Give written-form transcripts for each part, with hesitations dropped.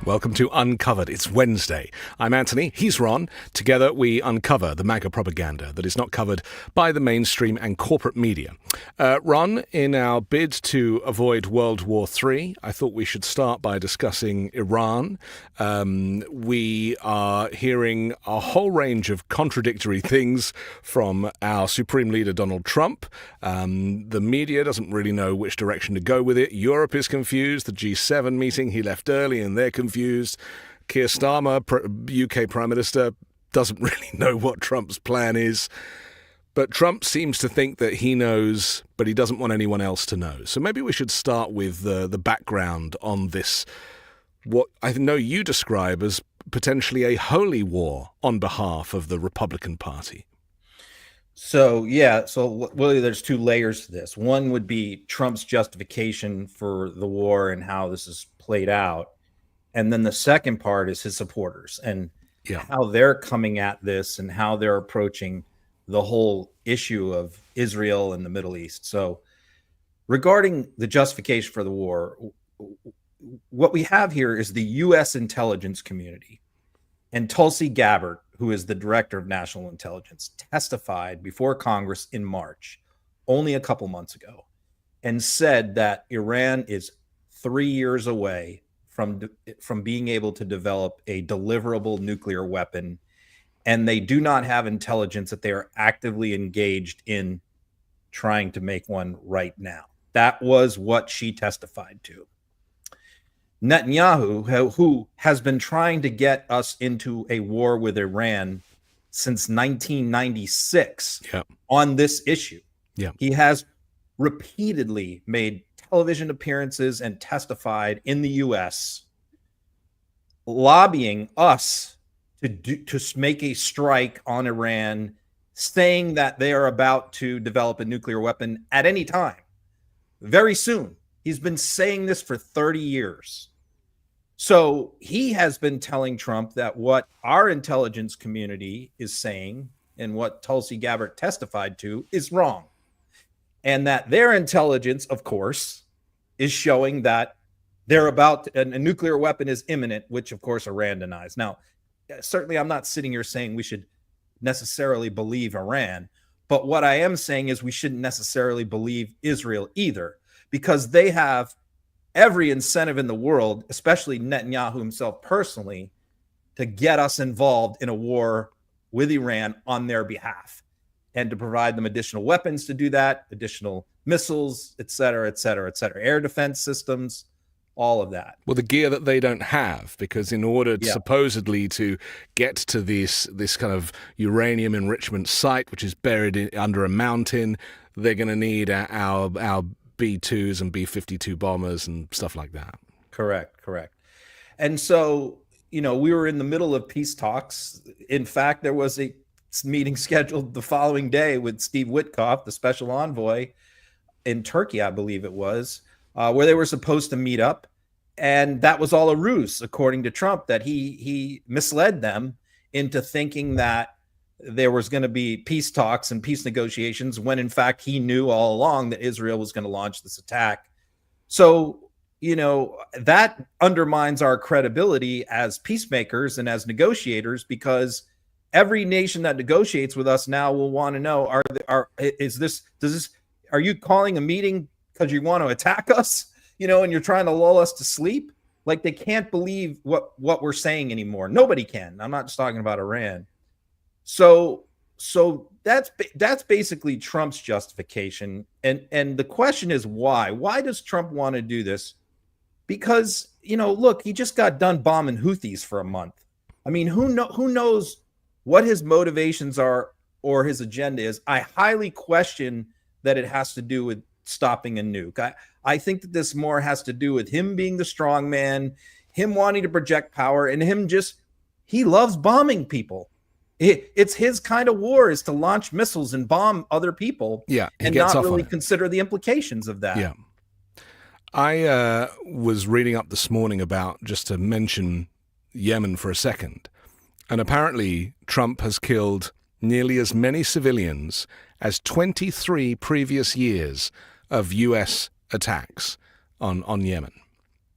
Welcome to Uncovered. It's Wednesday. I'm Anthony. He's Ron. Together we uncover the MAGA propaganda that is not covered by the mainstream and corporate media. Ron, in our bid to avoid World War III, I thought we should start by discussing Iran. We are hearing a whole range of contradictory things from our Supreme Leader Donald Trump. The media doesn't really know which direction to go with it. Europe is confused. The G7 meeting, he left early and they're confused. Keir Starmer, UK Prime Minister, doesn't really know what Trump's plan is. But Trump seems to think that he knows, but he doesn't want anyone else to know. So maybe we should start with the background on this, what I know you describe as potentially a holy war on behalf of the Republican Party. So really there's two layers to this. One would be Trump's justification for the war and how this is played out. And then the second part is his supporters and how they're coming at this and how they're approaching the whole issue of Israel and the Middle East. So regarding the justification for the war, what we have here is the U.S. intelligence community. And Tulsi Gabbard, who is the director of national intelligence, testified before Congress in March, only a couple months ago, and said that Iran is 3 years away from being able to develop a deliverable nuclear weapon, and they do not have intelligence that they are actively engaged in trying to make one right now. That was what she testified to. Netanyahu, who has been trying to get us into a war with Iran since 1996 on this issue, he has repeatedly made television appearances and testified in the U.S. lobbying us to make a strike on Iran, saying that they are about to develop a nuclear weapon at any time, very soon. He's been saying this for 30 years. So he has been telling Trump that what our intelligence community is saying and what Tulsi Gabbard testified to is wrong. And that their intelligence, of course, is showing that they're about a nuclear weapon is imminent, which, of course, Iran denies. Now, certainly I'm not sitting here saying we should necessarily believe Iran. But what I am saying is we shouldn't necessarily believe Israel either, because they have every incentive in the world, especially Netanyahu himself personally, to get us involved in a war with Iran on their behalf and to provide them additional weapons to do that, additional missiles, et cetera, et cetera, et cetera, air defense systems, all of that. Well, the gear that they don't have, because in order supposedly to get to this kind of uranium enrichment site, which is buried under a mountain, they're going to need our B-2s and B-52 bombers and stuff like that. Correct. And so, we were in the middle of peace talks. In fact, there was a meeting scheduled the following day with Steve Witkoff, the special envoy in Turkey, I believe it was, where they were supposed to meet up. And that was all a ruse, according to Trump, that he misled them into thinking that there was going to be peace talks and peace negotiations when, in fact, he knew all along that Israel was going to launch this attack. So, that undermines our credibility as peacemakers and as negotiators, because every nation that negotiates with us now will want to know, are you calling a meeting because you want to attack us, and you're trying to lull us to sleep? Like, they can't believe what we're saying anymore. Nobody can. I'm not just talking about Iran. So that's basically Trump's justification. And the question is why? Why does Trump want to do this? Because, look, he just got done bombing Houthis for a month. I mean, who knows what his motivations are or his agenda is? I highly question that it has to do with stopping a nuke. I think that this more has to do with him being the strong man, him wanting to project power, and he loves bombing people. It's his kind of war, is to launch missiles and bomb other people and not really consider the implications of that. Yeah. I was reading up this morning about, just to mention Yemen for a second, and apparently Trump has killed nearly as many civilians as 23 previous years of U.S. attacks on Yemen.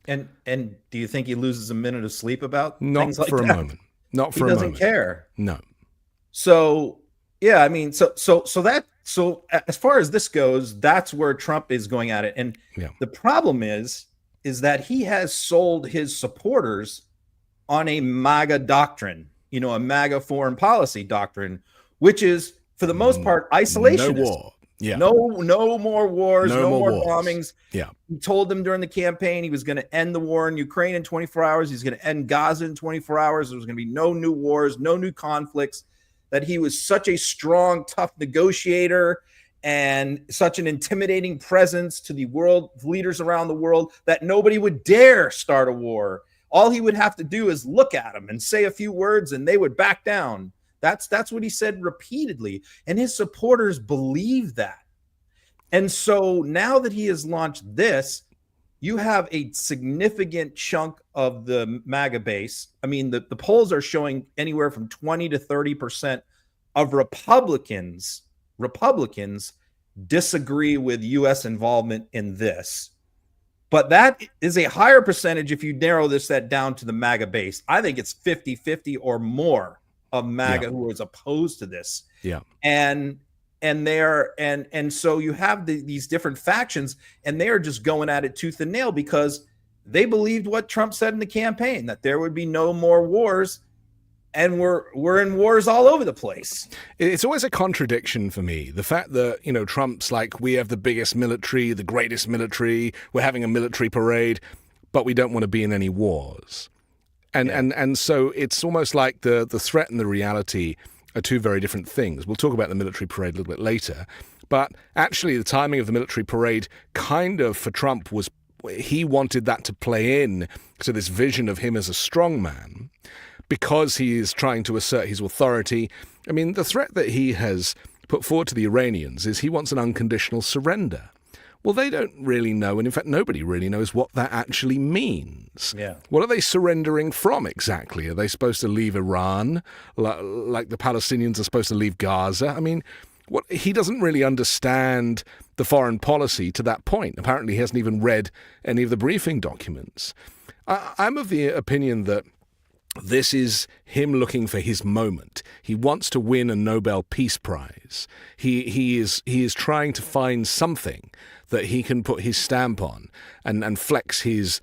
And do you think he loses a minute of sleep about things Not like for a that? moment. Not He for a doesn't moment. care. No. So yeah, I mean, so as far as this goes, that's where Trump is going at it. And Yeah. the problem is that he has sold his supporters on a MAGA doctrine, a MAGA foreign policy doctrine, which is for the most part No isolationist. war. Yeah. No more wars, No no more more wars. bombings. Yeah. He told them during the campaign he was going to end the war in Ukraine in 24 hours. He's going to end Gaza in 24 hours. There was going to be no new wars, no new conflicts, that he was such a strong, tough negotiator and such an intimidating presence to the world leaders around the world that nobody would dare start a war. All he would have to do is look at them and say a few words and they would back down. That's what he said repeatedly. And his supporters believe that. And so now that he has launched this, you have a significant chunk of the MAGA base. I mean, the polls are showing anywhere from 20 to 30% of Republicans disagree with U.S. involvement in this. But that is a higher percentage if you narrow that down to the MAGA base. I think it's 50-50 or more of MAGA who is opposed to this. Yeah. And so you have these different factions, and they are just going at it tooth and nail because they believed what Trump said in the campaign, that there would be no more wars, and we're in wars all over the place. It's always a contradiction for me. The fact that, Trump's like, we have the biggest military, the greatest military, we're having a military parade, but we don't want to be in any wars. And so it's almost like the threat and the reality are two very different things. We'll talk about the military parade a little bit later. But actually, the timing of the military parade kind of, for Trump, was he wanted that to play in to this vision of him as a strong man because he is trying to assert his authority. I mean, the threat that he has put forward to the Iranians is he wants an unconditional surrender. Well, they don't really know, and in fact, nobody really knows what that actually means. Yeah. What are they surrendering from exactly? Are they supposed to leave Iran, like the Palestinians are supposed to leave Gaza? I mean, he doesn't really understand the foreign policy to that point. Apparently, he hasn't even read any of the briefing documents. I'm of the opinion that this is him looking for his moment. He wants to win a Nobel Peace Prize. He is trying to find something that he can put his stamp on and flex his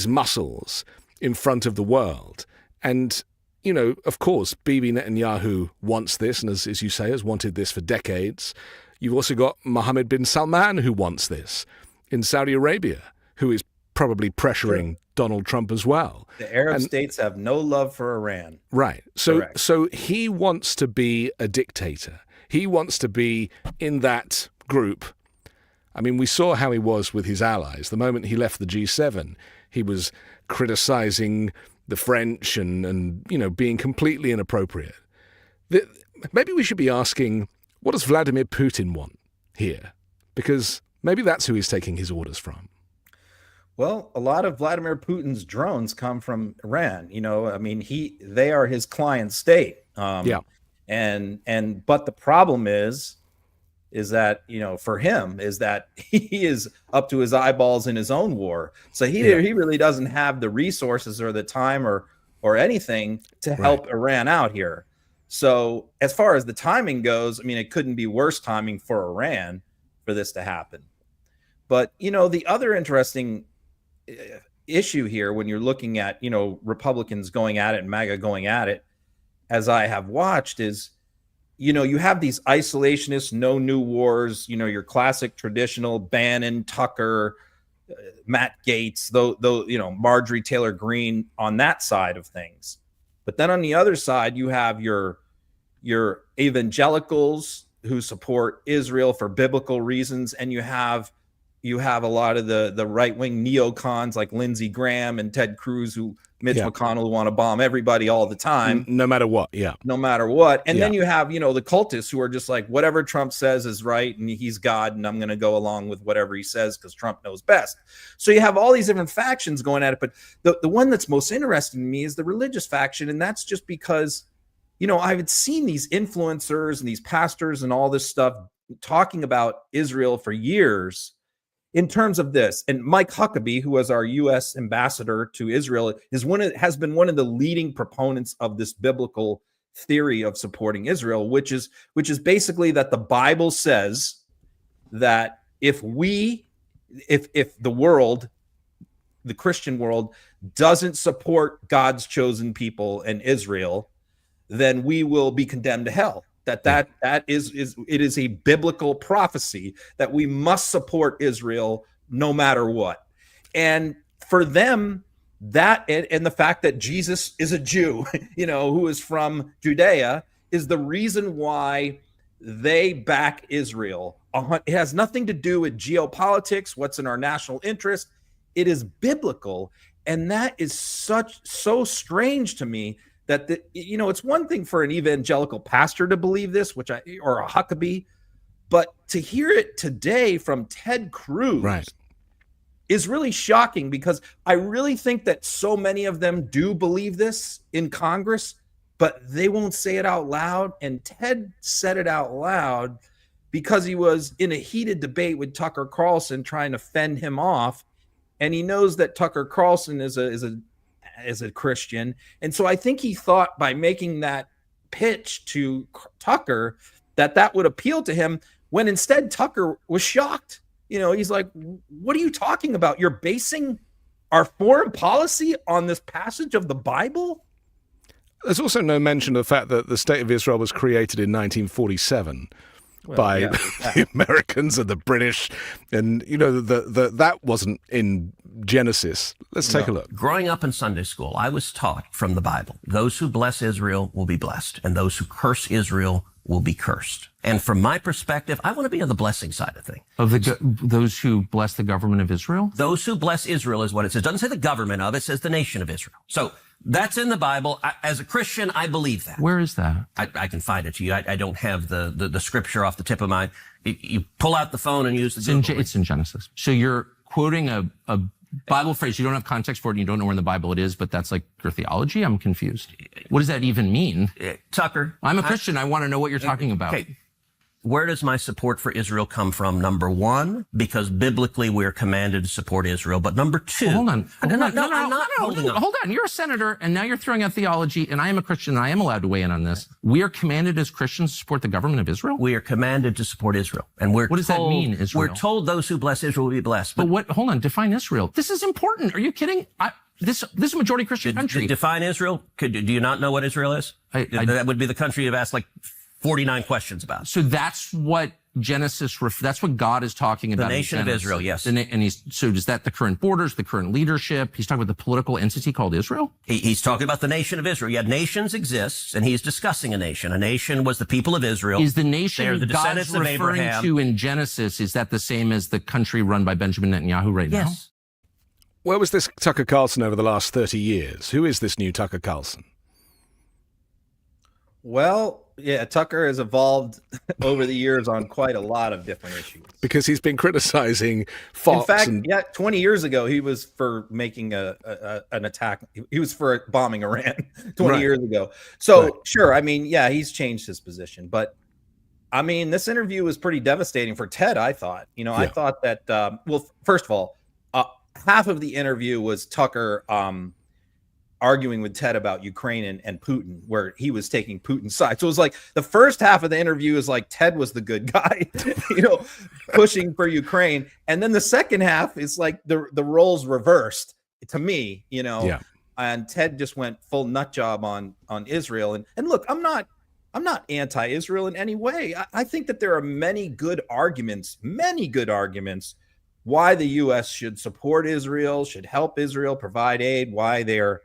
muscles in front of the world. And, of course, Bibi Netanyahu wants this, and as you say, has wanted this for decades. You've also got Mohammed bin Salman, who wants this in Saudi Arabia, who is probably pressuring Donald Trump as well. The Arab states have no love for Iran. Right. So he wants to be a dictator. He wants to be in that group. I mean, we saw how he was with his allies. The moment he left the G7, he was criticizing the French and being completely inappropriate. Maybe we should be asking, what does Vladimir Putin want here? Because maybe that's who he's taking his orders from. Well, a lot of Vladimir Putin's drones come from Iran. I mean, they are his client state. But the problem is that, for him, is that he is up to his eyeballs in his own war. So he really doesn't have the resources or the time or anything to help Iran out here. So as far as the timing goes, I mean, it couldn't be worse timing for Iran for this to happen. But, the other interesting issue here when you're looking at, Republicans going at it and MAGA going at it, as I have watched, is, you have these isolationists, no new wars, your classic traditional Bannon, Tucker, Matt Gaetz, though, Marjorie Taylor Greene on that side of things. But then on the other side, you have your evangelicals who support Israel for biblical reasons, and you have a lot of the right-wing neocons like Lindsey Graham and Ted Cruz, who Mitch McConnell, who want to bomb everybody all the time. No matter what, No matter what. And then you have, the cultists who are just like, whatever Trump says is right, and he's God, and I'm going to go along with whatever he says because Trump knows best. So you have all these different factions going at it. But the one that's most interesting to me is the religious faction, and that's just because, I've seen these influencers and these pastors and all this stuff talking about Israel for years. in terms of this, and Mike Huckabee, who was our U.S. ambassador to Israel, has been one of the leading proponents of this biblical theory of supporting Israel, which is basically that the Bible says that if the world, the Christian world, doesn't support God's chosen people and Israel, then we will be condemned to hell. That is a biblical prophecy that we must support Israel no matter what. And for them, that and the fact that Jesus is a Jew, who is from Judea, is the reason why they back Israel. It has nothing to do with geopolitics, what's in our national interest. It is biblical. And that is so strange to me that it's one thing for an evangelical pastor to believe this, or a Huckabee, but to hear it today from Ted Cruz is really shocking, because I really think that so many of them do believe this in Congress, but they won't say it out loud. And Ted said it out loud because he was in a heated debate with Tucker Carlson trying to fend him off. And he knows that Tucker Carlson is a Christian. And so I think he thought by making that pitch to Tucker that would appeal to him, when instead Tucker was shocked. He's like, what are you talking about? You're basing our foreign policy on this passage of the Bible? There's also no mention of the fact that the State of Israel was created in 1947 by the Americans and the British, and that wasn't in Genesis. Let's take a look. Growing up in Sunday school, I was taught from the Bible, those who bless Israel will be blessed, and those who curse Israel will be cursed. And from my perspective, I want to be on the blessing side of things. Of those who bless the government of Israel? Those who bless Israel is what it says. It doesn't say the government of, it says the nation of Israel. So that's in the Bible. As a Christian, I believe that. Where is that? I can find it to you. I don't have the scripture off the tip of my. You pull out the phone and use the Google. It's in Genesis. So you're quoting a Bible phrase. You don't have context for it and you don't know where in the Bible it is, but that's like your theology? I'm confused. What does that even mean? Tucker. I'm a Christian. I want to know what you're talking about. Okay. Where does my support for Israel come from? Number one, because biblically we're commanded to support Israel. But number two, hold on. I'm not holding on. Hold on. You're a senator, and now you're throwing out theology, and I am a Christian, and I am allowed to weigh in on this. We are commanded as Christians to support the government of Israel? We are commanded to support Israel. And what does that mean, Israel? We're told those who bless Israel will be blessed. But hold on. Define Israel. This is important. Are you kidding? This is a majority Christian country. Define Israel? Do you not know what Israel is? That would be the country you've asked like 49 questions about. So that's what Genesis, that's what God is talking about. The nation of Israel, yes. And so is that the current borders, the current leadership? He's talking about the political entity called Israel? He's talking about the nation of Israel. Yeah, nations exist, and he's discussing a nation. A nation was the people of Israel. Is the nation They're the God's descendants of referring Abraham. to in Genesis, is that the same as the country run by Benjamin Netanyahu right now? Yes. Where was this Tucker Carlson over the last 30 years? Who is this new Tucker Carlson? Well, yeah, Tucker has evolved over the years on quite a lot of different issues. Because he's been criticizing Fox. In fact, 20 years ago, he was for making an attack. He was for bombing Iran 20 years ago. So, sure, I mean, yeah, he's changed his position. But, I mean, this interview was pretty devastating for Ted, I thought. I thought that, well, first of all, half of the interview was Tucker arguing with Ted about Ukraine and Putin, where he was taking Putin's side. So it was like the first half of the interview is like Ted was the good guy, pushing for Ukraine. And then the second half is like the roles reversed to me, and Ted just went full nut job on Israel. And look, I'm not anti-Israel in any way. I think that there are many good arguments why the U.S. should support Israel, should help Israel, provide aid, why they're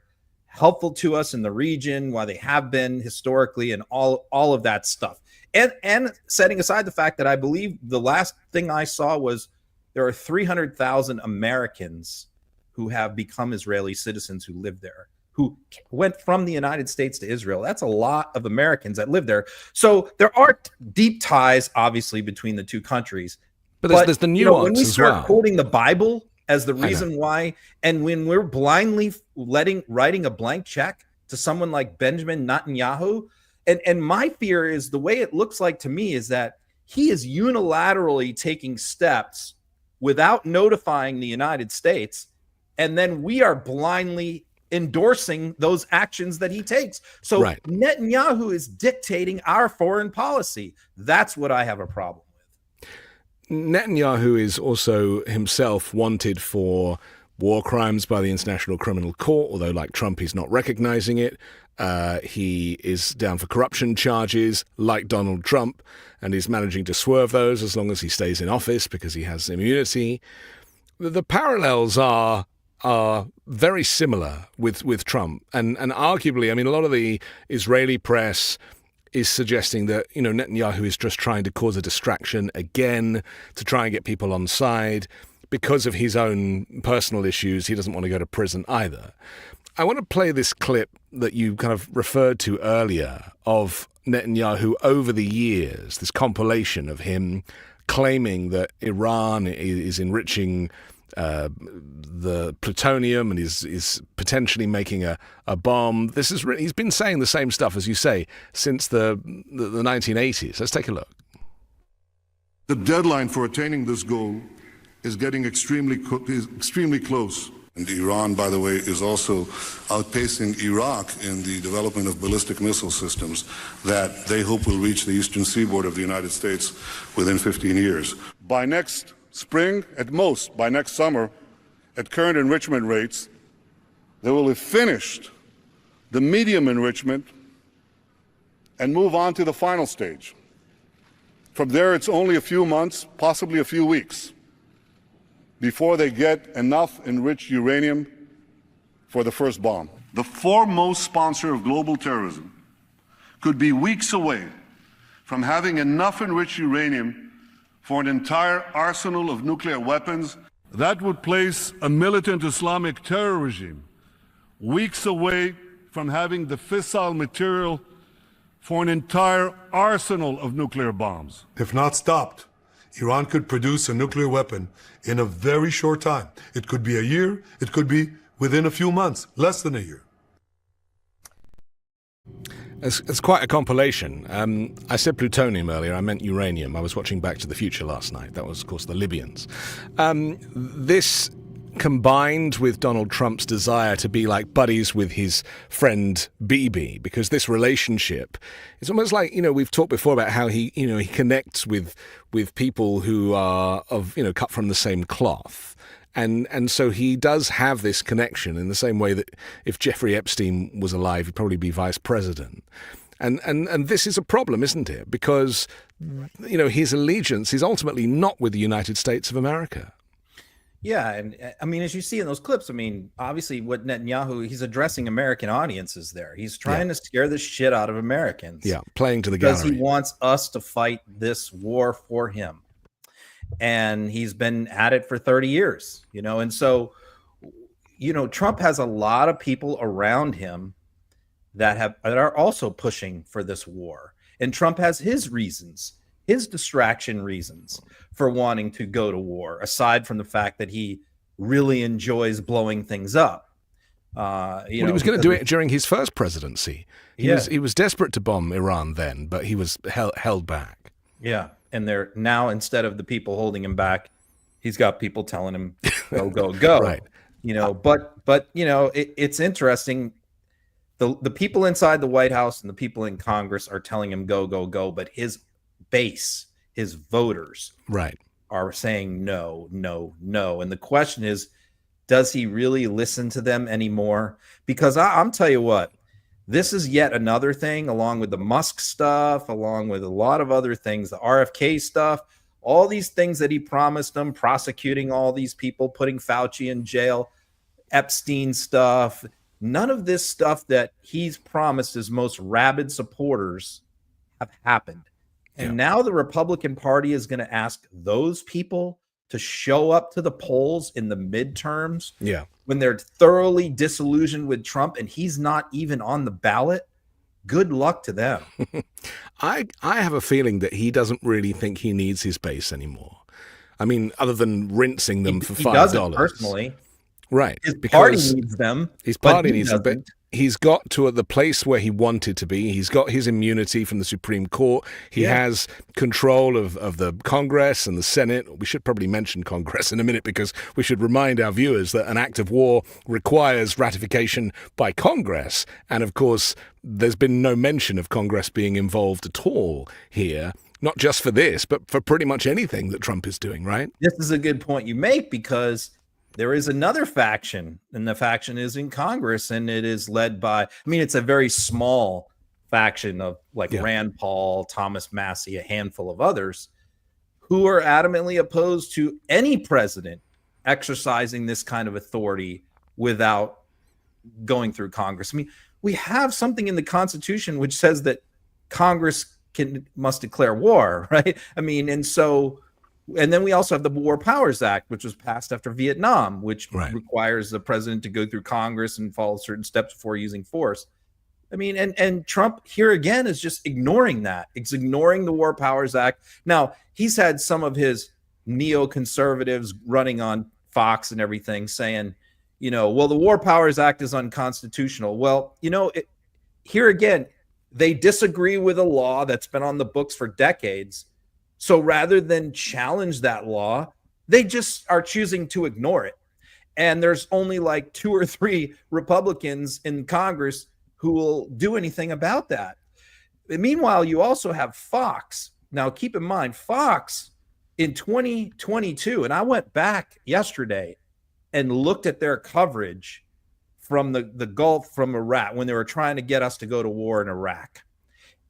helpful to us in the region, why they have been historically, and all of that stuff. And setting aside the fact that I believe the last thing I saw was there are 300,000 Americans who have become Israeli citizens who live there, who went from the United States to Israel. That's a lot of Americans that live there. So there are deep ties, obviously, between the two countries. But there's the nuance when we as start well. quoting the Bible as the reason why, and when we're blindly writing a blank check to someone like Benjamin Netanyahu, and my fear is the way it looks like to me is that he is unilaterally taking steps without notifying the United States, and then we are blindly endorsing those actions that he takes. So Right. Netanyahu is dictating our foreign policy. That's what I have a problem with. Netanyahu is also himself wanted for war crimes by the International Criminal Court, although, like Trump, he's not recognizing it. He is down for corruption charges, like Donald Trump, and he's managing to swerve those as long as he stays in office because he has immunity. The parallels are very similar with Trump, and arguably, I mean, a lot of the Israeli press is suggesting that, you know, Netanyahu is just trying to cause a distraction again to try and get people on side because of his own personal issues. He doesn't want to go to prison either. I want to play this clip that you kind of referred to earlier of Netanyahu over the years, this compilation of him claiming that Iran is enriching the plutonium and is potentially making a bomb. He's been saying the same stuff, as you say, since the 1980s. Let's take a look. The deadline for attaining this goal is getting extremely close. And Iran, by the way, is also outpacing Iraq in the development of ballistic missile systems that they hope will reach the eastern seaboard of the United States within 15 years. By next spring, at most, by next summer, at current enrichment rates, they will have finished the medium enrichment and move on to the final stage. From there, it's only a few months, possibly a few weeks, before they get enough enriched uranium for the first bomb. The foremost sponsor of global terrorism could be weeks away from having enough enriched uranium for an entire arsenal of nuclear weapons. That would place a militant Islamic terror regime weeks away from having the fissile material for an entire arsenal of nuclear bombs. If not stopped, Iran could produce a nuclear weapon in a very short time. It could be a year, it could be within a few months, less than a year. It's quite a compilation. I said plutonium earlier, I meant uranium. I was watching Back to the Future last night. That was, of course, the Libyans. This combined with Donald Trump's desire to be like buddies with his friend Bibi, because this relationship, it's almost like, you know, we've talked before about how he connects with people who are cut from the same cloth. And so he does have this connection in the same way that if Jeffrey Epstein was alive, he'd probably be vice president. And this is a problem, isn't it? Because, his allegiance is ultimately not with the United States of America. Yeah, and I mean, as you see in those clips, I mean, obviously what Netanyahu, he's addressing American audiences there. He's trying to scare the shit out of Americans. Yeah, playing to the gallery. Because he wants us to fight this war for him. And he's been at it for 30 years, and so, Trump has a lot of people around him that are also pushing for this war. And Trump has his reasons, his distraction reasons for wanting to go to war, aside from the fact that he really enjoys blowing things up. He was going to do it during his first presidency. He was desperate to bomb Iran then, but he was held back. Yeah. And they're now, instead of the people holding him back, he's got people telling him, go, go, go. Right. But it's interesting. The people inside the White House and the people in Congress are telling him, go, go, go. But his base, his voters, right, are saying no, no, no. And the question is, does he really listen to them anymore? Because I'm tell you what, this is yet another thing, along with the Musk stuff, along with a lot of other things, the RFK stuff, all these things that he promised them, prosecuting all these people, putting Fauci in jail, Epstein stuff. None of this stuff that he's promised his most rabid supporters have happened. And now the Republican Party is going to ask those people to show up to the polls in the midterms when they're thoroughly disillusioned with Trump and he's not even on the ballot. Good luck to them. I have a feeling that he doesn't really think he needs his base anymore. I mean, other than rinsing them for $5. He doesn't personally. Right. His party needs them. His party needs them. he's got to the place where he wanted to be. He's got his immunity from the Supreme Court. He has control of the Congress and the Senate. We should probably mention Congress in a minute, because we should remind our viewers that an act of war requires ratification by Congress. And of course, there's been no mention of Congress being involved at all here, not just for this, but for pretty much anything that Trump is doing, right? This is a good point you make, because there is another faction, and the faction is in Congress, and it is led by, I mean, it's a very small faction of like Rand Paul, Thomas Massie, a handful of others, who are adamantly opposed to any president exercising this kind of authority without going through Congress. I mean, we have something in the Constitution which says that Congress must declare war, right? I mean, and then we also have the War Powers Act, which was passed after Vietnam, which requires the president to go through Congress and follow certain steps before using force. I mean, and Trump here again is just ignoring that. It's ignoring the War Powers Act. Now, he's had some of his neoconservatives running on Fox and everything saying, well, the War Powers Act is unconstitutional. Well, here again, they disagree with a law that's been on the books for decades. So rather than challenge that law, they just are choosing to ignore it. And there's only like 2 or 3 Republicans in Congress who will do anything about that. Meanwhile, you also have Fox. Now, keep in mind, Fox in 2022, and I went back yesterday and looked at their coverage from the Gulf, from Iraq, when they were trying to get us to go to war in Iraq.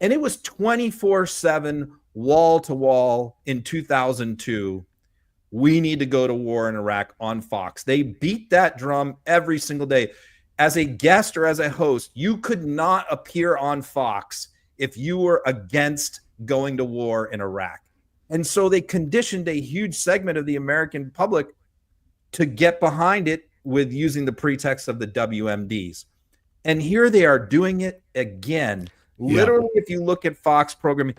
And it was 24/7, wall to wall in 2002. We need to go to war in Iraq on Fox. They beat that drum every single day. As a guest or as a host, you could not appear on Fox if you were against going to war in Iraq. And so they conditioned a huge segment of the American public to get behind it with using the pretext of the WMDs. And here they are doing it again. Literally, if you look at Fox programming,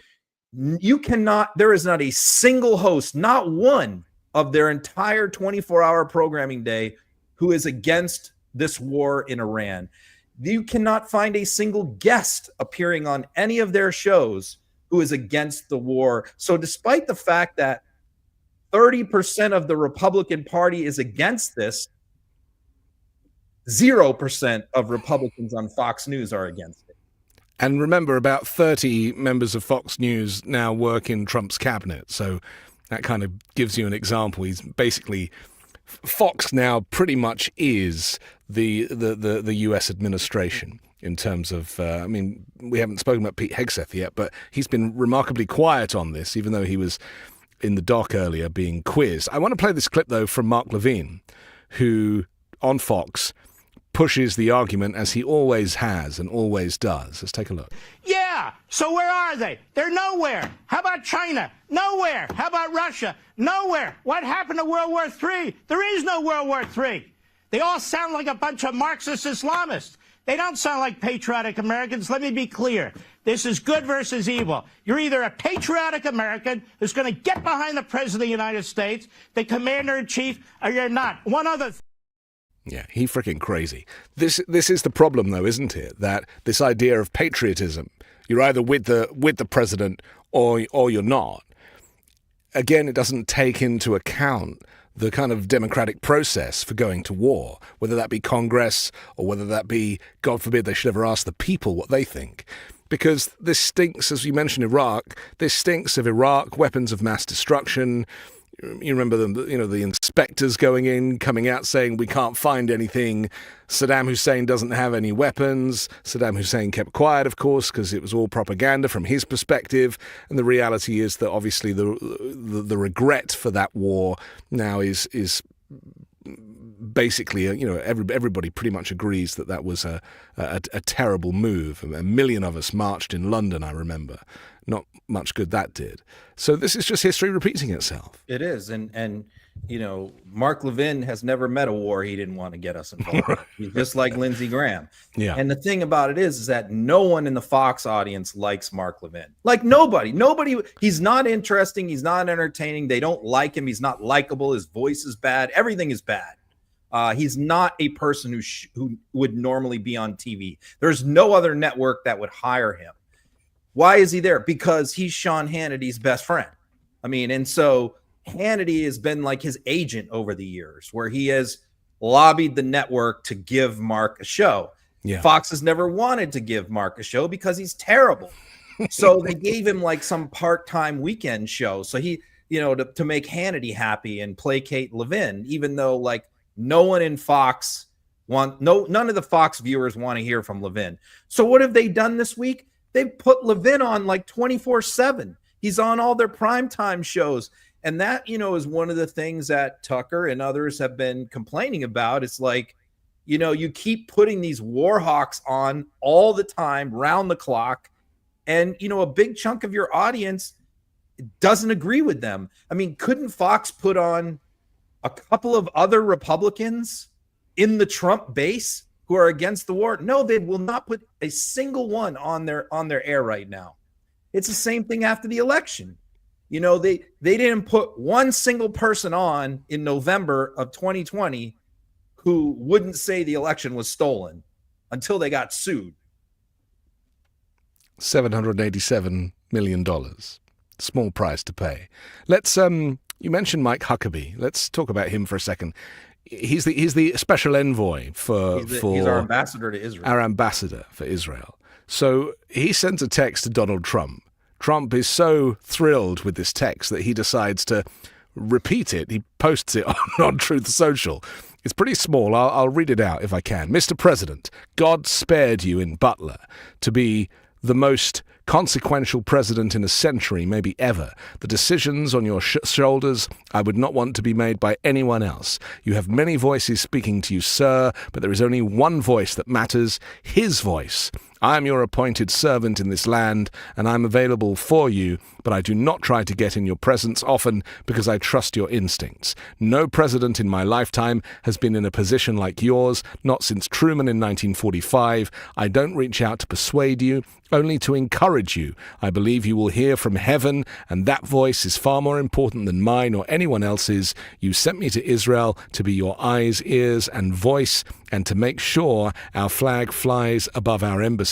there is not a single host, not one of their entire 24-hour programming day, who is against this war in Iran. You cannot find a single guest appearing on any of their shows who is against the war. So despite the fact that 30% of the Republican Party is against this, 0% of Republicans on Fox News are against it. And remember, about 30 members of Fox News now work in Trump's cabinet. So that kind of gives you an example. He's basically, Fox now pretty much is the U.S. administration in terms of, I mean, we haven't spoken about Pete Hegseth yet, but he's been remarkably quiet on this, even though he was in the dock earlier being quizzed. I want to play this clip, though, from Mark Levine, who on Fox pushes the argument as he always has and always does. Let's take a look. Yeah, so where are they? They're nowhere. How about China? Nowhere. How about Russia? Nowhere. What happened to World War III? There is no World War III. They all sound like a bunch of Marxist Islamists. They don't sound like patriotic Americans. Let me be clear. This is good versus evil. You're either a patriotic American who's going to get behind the President of the United States, the Commander-in-Chief, or you're not. One other thing. Yeah, he freaking crazy. This is the problem, though, isn't it? That this idea of patriotism, you're either with the president or you're not. Again, it doesn't take into account the kind of democratic process for going to war, whether that be Congress or whether that be, God forbid, they should ever ask the people what they think. Because this stinks, as you mentioned, Iraq. This stinks of Iraq, weapons of mass destruction. You remember the inspectors coming out saying we can't find anything. Saddam Hussein doesn't have any weapons. Saddam Hussein kept quiet, of course, because it was all propaganda from his perspective. And the reality is that obviously the regret for that war now is basically, everybody pretty much agrees that was a terrible move. 1 million of us marched in London, I remember. Not much good that did. So this is just history repeating itself. It is. And Mark Levin has never met a war he didn't want to get us involved in. He's just like Lindsey Graham. Yeah. And the thing about it is that no one in the Fox audience likes Mark Levin. Like nobody, he's not interesting. He's not entertaining. They don't like him. He's not likable. His voice is bad. Everything is bad. He's not a person who would normally be on TV. There's no other network that would hire him. Why is he there? Because he's Sean Hannity's best friend. I mean, and so Hannity has been like his agent over the years, where he has lobbied the network to give Mark a show. Yeah. Fox has never wanted to give Mark a show because he's terrible. So they gave him like some part-time weekend show. So he, to make Hannity happy and placate Levin, even though like no one in Fox none of the Fox viewers want to hear from Levin. So what have they done this week? They've put Levin on like 24/7. He's on all their primetime shows. And that, is one of the things that Tucker and others have been complaining about. It's like, you keep putting these war hawks on all the time, round the clock. And, a big chunk of your audience doesn't agree with them. I mean, couldn't Fox put on a couple of other Republicans in the Trump base who are against the war? No, they will not put a single one on their air right now. It's the same thing after the election. They didn't put one single person on in November of 2020 who wouldn't say the election was stolen until they got sued. $787 million. Small price to pay. Let's you mentioned Mike Huckabee. Let's talk about him for a second. He's the special envoy for he's our ambassador to Israel. Our ambassador for Israel. So he sends a text to Donald Trump. Trump is so thrilled with this text that he decides to repeat it. He posts it on Truth Social. It's pretty small. I'll read it out if I can. Mr. President, God spared you in Butler to be the most consequential president in a century, maybe ever. The decisions on your shoulders I would not want to be made by anyone else. You have many voices speaking to you, sir, but there is only one voice that matters, his voice. I am your appointed servant in this land, and I am available for you, but I do not try to get in your presence often because I trust your instincts. No president in my lifetime has been in a position like yours, not since Truman in 1945. I don't reach out to persuade you, only to encourage you. I believe you will hear from heaven, and that voice is far more important than mine or anyone else's. You sent me to Israel to be your eyes, ears, and voice, and to make sure our flag flies above our embassy.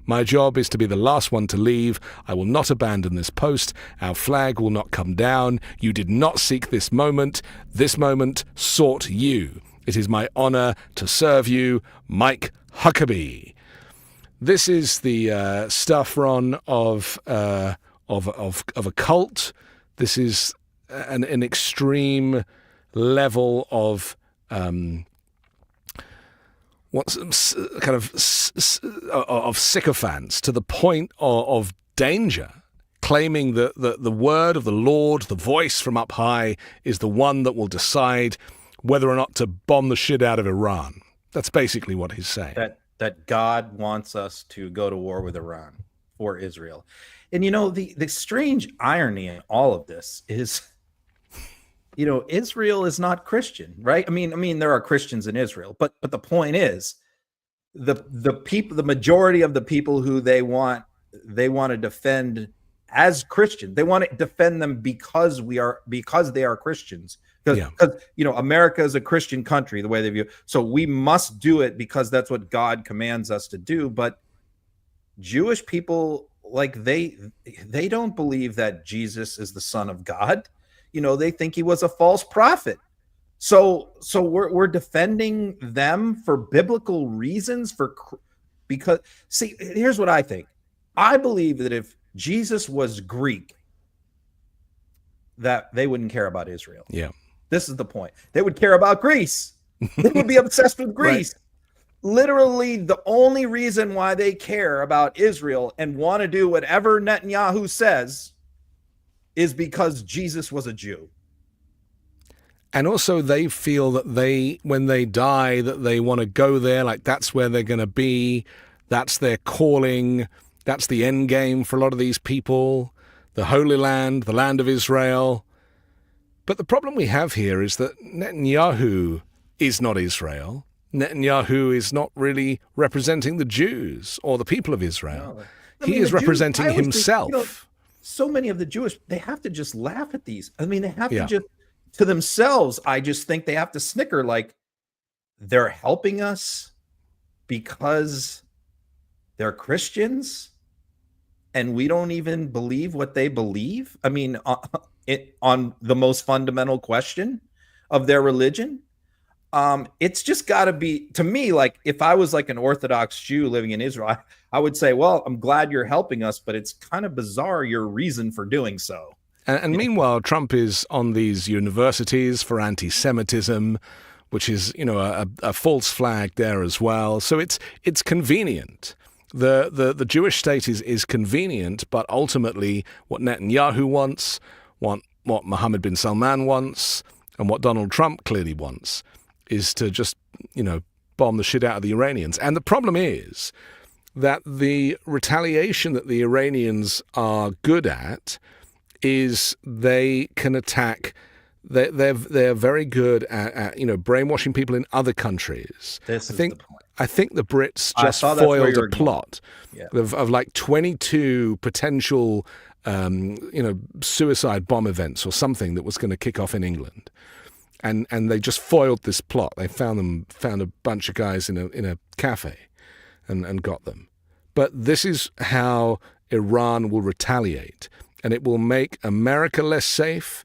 My job is to be the last one to leave. I will not abandon this post. Our flag will not come down. You did not seek this moment. This moment sought you. It is my honor to serve you, Mike Huckabee. This is the stuff, Ron, of a cult. This is an extreme level of of sycophants, to the point of danger, claiming that the word of the Lord, the voice from up high, is the one that will decide whether or not to bomb the shit out of Iran. That's basically what he's saying. That God wants us to go to war with Iran for Israel. And the strange irony in all of this is, Israel is not Christian, right? I mean, there are Christians in Israel, but the point is, the people, the majority of the people who they want to defend as Christians, they want to defend them because they are Christians. Because America is a Christian country, the way they view. So we must do it because that's what God commands us to do. But Jewish people, like they don't believe that Jesus is the Son of God. They think he was a false prophet. So we're defending them for biblical reasons. Because here's what I think. I believe that if Jesus was Greek, that they wouldn't care about Israel. Yeah. This is the point. They would care about Greece. They would be obsessed with Greece. Right. Literally, the only reason why they care about Israel and want to do whatever Netanyahu says is because Jesus was a Jew. And also they feel that when they die, that they want to go there, like that's where they're going to be. That's their calling. That's the end game for a lot of these people. The Holy Land, the land of Israel. But the problem we have here is that Netanyahu is not Israel. Netanyahu is not really representing the Jews or the people of Israel. No. He is representing himself. Think, so many of the Jewish, they have to just laugh at these. I mean, they have to just, to themselves, I just think they have to snicker like, they're helping us because they're Christians and we don't even believe what they believe. I mean, on the most fundamental question of their religion. It's just got to be, to me, like if I was like an Orthodox Jew living in Israel, I would say, well, I'm glad you're helping us, but it's kind of bizarre your reason for doing so. And meanwhile, Trump is on these universities for anti-Semitism, which is, a false flag there as well. So it's convenient. The Jewish state is convenient, but ultimately what Netanyahu wants, what Mohammed bin Salman wants, and what Donald Trump clearly wants is to just, bomb the shit out of the Iranians. And the problem is that the retaliation that the Iranians are good at is they can attack. They're very good at brainwashing people in other countries. I think the Brits just foiled a plot of like 22 potential suicide bomb events or something that was going to kick off in England. And they just foiled this plot. They found a bunch of guys in a cafe and got them. But this is how Iran will retaliate. And it will make America less safe.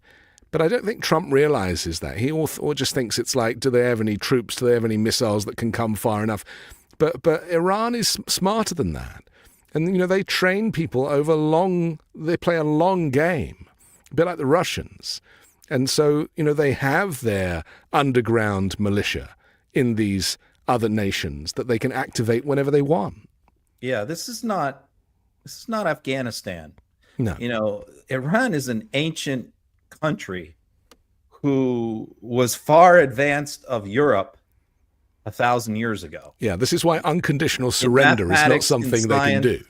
But I don't think Trump realizes that. He or just thinks it's like, do they have any troops? Do they have any missiles that can come far enough? But Iran is smarter than that. And, they train people they play a long game, a bit like the Russians. And so, they have their underground militia in these other nations that they can activate whenever they want. Yeah, this is not Afghanistan. No. Iran is an ancient country who was far advanced of Europe 1,000 years ago. Yeah, this is why unconditional surrender is not something they can do.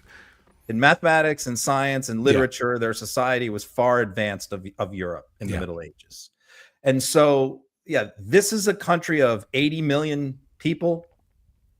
In mathematics and science and literature, their society was far advanced of Europe in the Middle Ages. And so, this is a country of 80 million people,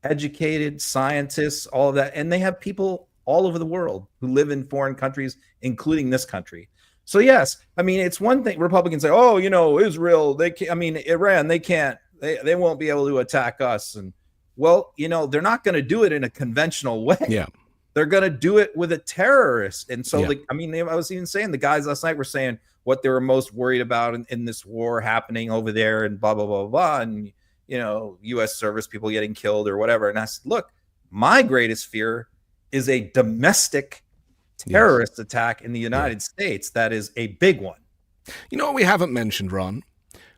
educated, scientists, all of that. And they have people all over the world who live in foreign countries, including this country. So, yes, I mean, it's one thing. Republicans say, oh, Israel, Iran, they won't be able to attack us. And, well, they're not going to do it in a conventional way. Yeah. They're going to do it with a terrorist. And so, I was even saying the guys last night were saying what they were most worried about in this war happening over there and blah, blah, blah, blah. And, U.S. service people getting killed or whatever. And I said, look, my greatest fear is a domestic terrorist attack in the United States. That is a big one. You know what we haven't mentioned, Ron?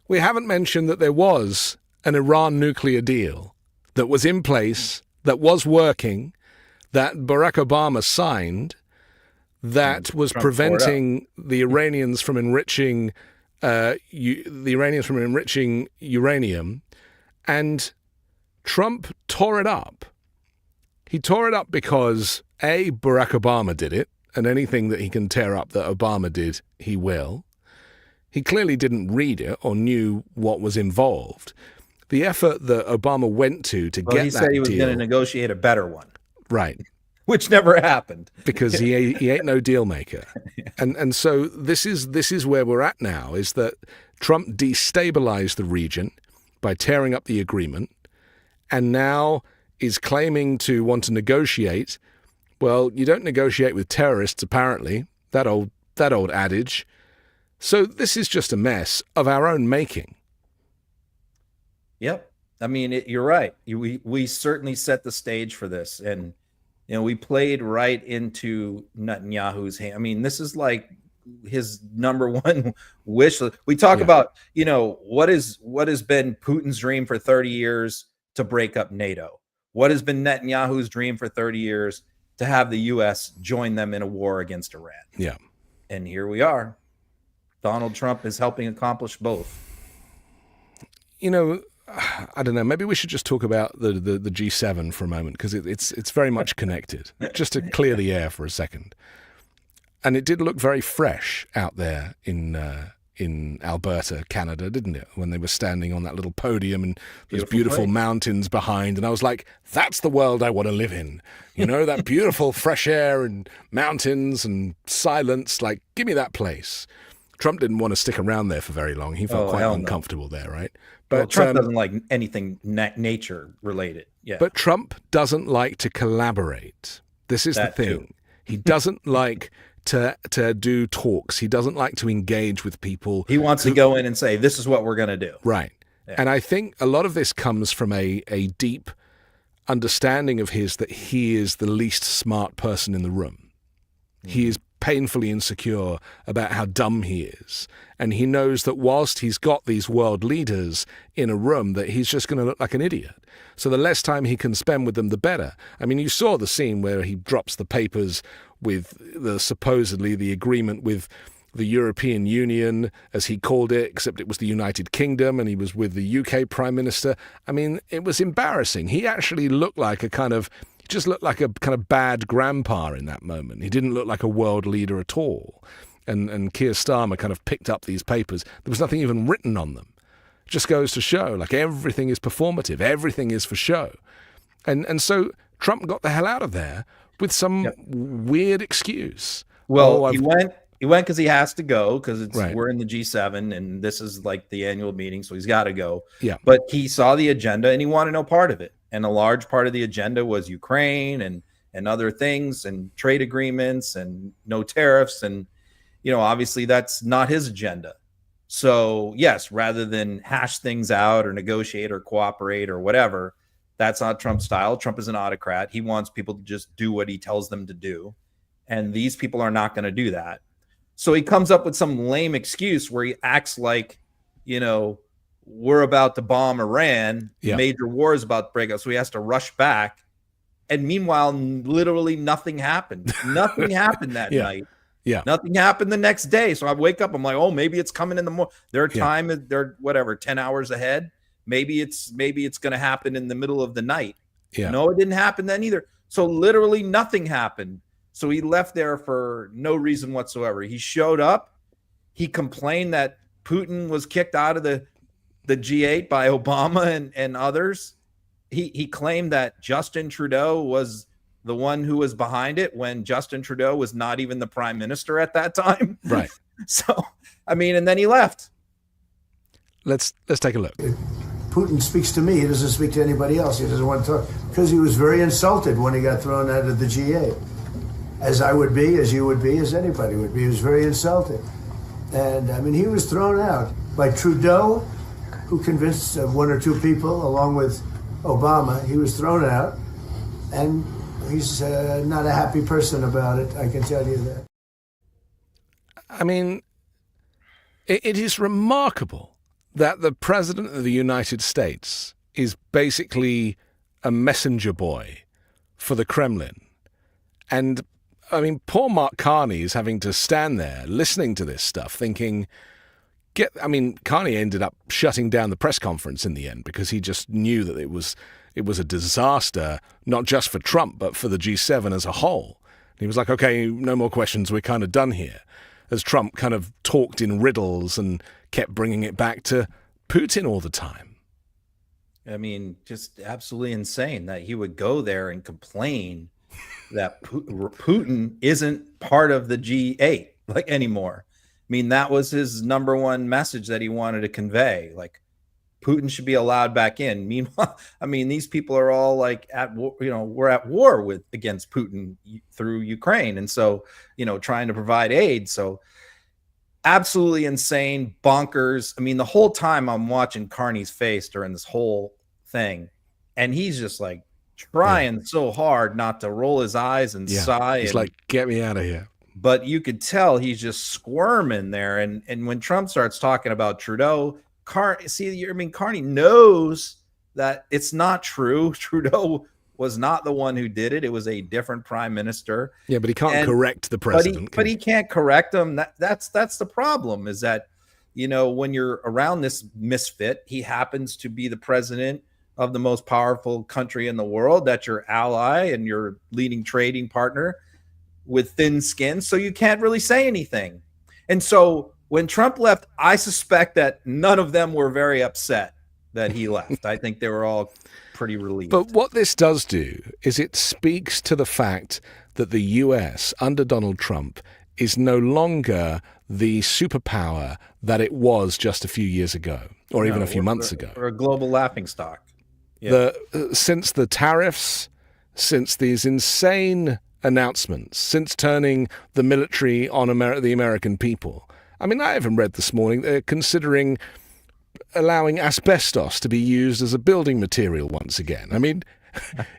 We haven't mentioned that there was an Iran nuclear deal that was in place, that was working, that Barack Obama signed, that was preventing the Iranians from enriching uranium, and Trump tore it up. He tore it up because Barack Obama did it, and anything that he can tear up that Obama did, he will. He clearly didn't read it or knew what was involved. The effort that Obama went to get that deal. He said he was going to negotiate a better one. Right. Which never happened. Because he ain't no deal maker. And so this is where we're at now, is that Trump destabilized the region by tearing up the agreement, and now is claiming to want to negotiate. Well, you don't negotiate with terrorists, apparently, that old adage. So this is just a mess of our own making. Yep. I mean, you're right. We certainly set the stage for this. And, we played right into Netanyahu's hand. I mean, this is like his number one wish list. We talk about, what has been Putin's dream for 30 years to break up NATO? What has been Netanyahu's dream for 30 years to have the U.S. join them in a war against Iran? Yeah. And here we are. Donald Trump is helping accomplish both. I don't know. Maybe we should just talk about the G7 for a moment, because it's very much connected. Just to clear the air for a second. And it did look very fresh out there in Alberta, Canada, didn't it? When they were standing on that little podium and those beautiful mountains behind. And I was like, that's the world I want to live in. That beautiful fresh air and mountains and silence. Like, give me that place. Trump didn't want to stick around there for very long. He felt quite uncomfortable there, right? But well, Trump doesn't like anything nature related. Yeah. But Trump doesn't like to collaborate. This is the thing. Too. He doesn't like to do talks. He doesn't like to engage with people. He wants to go in and say, this is what we're going to do. Right. Yeah. And I think a lot of this comes from a deep understanding of his that he is the least smart person in the room. He is painfully insecure about how dumb he is. And he knows that whilst he's got these world leaders in a room, that he's just going to look like an idiot. So the less time he can spend with them, the better. I mean, you saw the scene where he drops the papers with supposedly the agreement with the European Union, as he called it, except it was the United Kingdom, and he was with the UK Prime Minister. I mean, it was embarrassing. He actually looked like a kind of bad grandpa in that moment. He didn't look like a world leader at all. And Keir Starmer kind of picked up these papers. There was nothing even written on them. It just goes to show, like, everything is performative. Everything is for show. And so Trump got the hell out of there with some weird excuse. Well, he went because he has to go, because Right. we're in the G7 and this is like the annual meeting, so he's got to go. Yeah. But he saw the agenda and he wanted no part of it. And a large part of the agenda was Ukraine and other things and trade agreements and no tariffs. And, obviously that's not his agenda. So yes, rather than hash things out or negotiate or cooperate or whatever, that's not Trump's style. Trump is an autocrat. He wants people to just do what he tells them to do. And these people are not going to do that. So he comes up with some lame excuse where he acts like, we're about to bomb Iran. Yeah. Major war is about to break out. So he has to rush back. And meanwhile, literally nothing happened. Nothing happened that night. Yeah. Nothing happened the next day. So I wake up, I'm like, oh, maybe it's coming in the morning. Their time, they're 10 hours ahead. Maybe it's going to happen in the middle of the night. Yeah. No, it didn't happen then either. So literally nothing happened. So he left there for no reason whatsoever. He showed up. He complained that Putin was kicked out of the G8 by Obama and others. He claimed that Justin Trudeau was the one who was behind it when Justin Trudeau was not even the prime minister at that time. Right. So, and then he left. Let's take a look. Putin speaks to me. He doesn't speak to anybody else. He doesn't want to talk because he was very insulted when he got thrown out of the G8. As I would be, as you would be, as anybody would be. He was very insulted. And he was thrown out by Trudeau, who convinced one or two people, along with Obama. He was thrown out, and he's not a happy person about it, I can tell you that. It is remarkable that the President of the United States is basically a messenger boy for the Kremlin. And poor Mark Carney is having to stand there listening to this stuff thinking, Carney ended up shutting down the press conference in the end because he just knew that it was a disaster, not just for Trump, but for the G7 as a whole. He was like, okay, no more questions. We're kind of done here. As Trump kind of talked in riddles and kept bringing it back to Putin all the time. Just absolutely insane that he would go there and complain that Putin isn't part of the G8 anymore. That was his number one message that he wanted to convey. Putin should be allowed back in. Meanwhile, these people are all at war, we're at war against Putin through Ukraine. And so, trying to provide aid. So absolutely insane, bonkers. The whole time I'm watching Carney's face during this whole thing, and he's just trying so hard not to roll his eyes and sigh. He's get me out of here. But you could tell he's just squirming there. And when Trump starts talking about Trudeau, Carney knows that it's not true. Trudeau was not the one who did it. It was a different prime minister. Yeah, but he can't correct the president. But he can't correct him. That's the problem, is that, when you're around this misfit, he happens to be the president of the most powerful country in the world. That's your ally and your leading trading partner with thin skin. So you can't really say anything. And so when Trump left, I suspect that none of them were very upset that he left. I think they were all pretty relieved. But what this does do is it speaks to the fact that the US under Donald Trump is no longer the superpower that it was just a few years ago, or even a few months ago. Or a global laughingstock. Yeah. Since the tariffs, since these insane announcements, since turning the military on the American people. I mean, I even read this morning they're considering allowing asbestos to be used as a building material once again. I mean,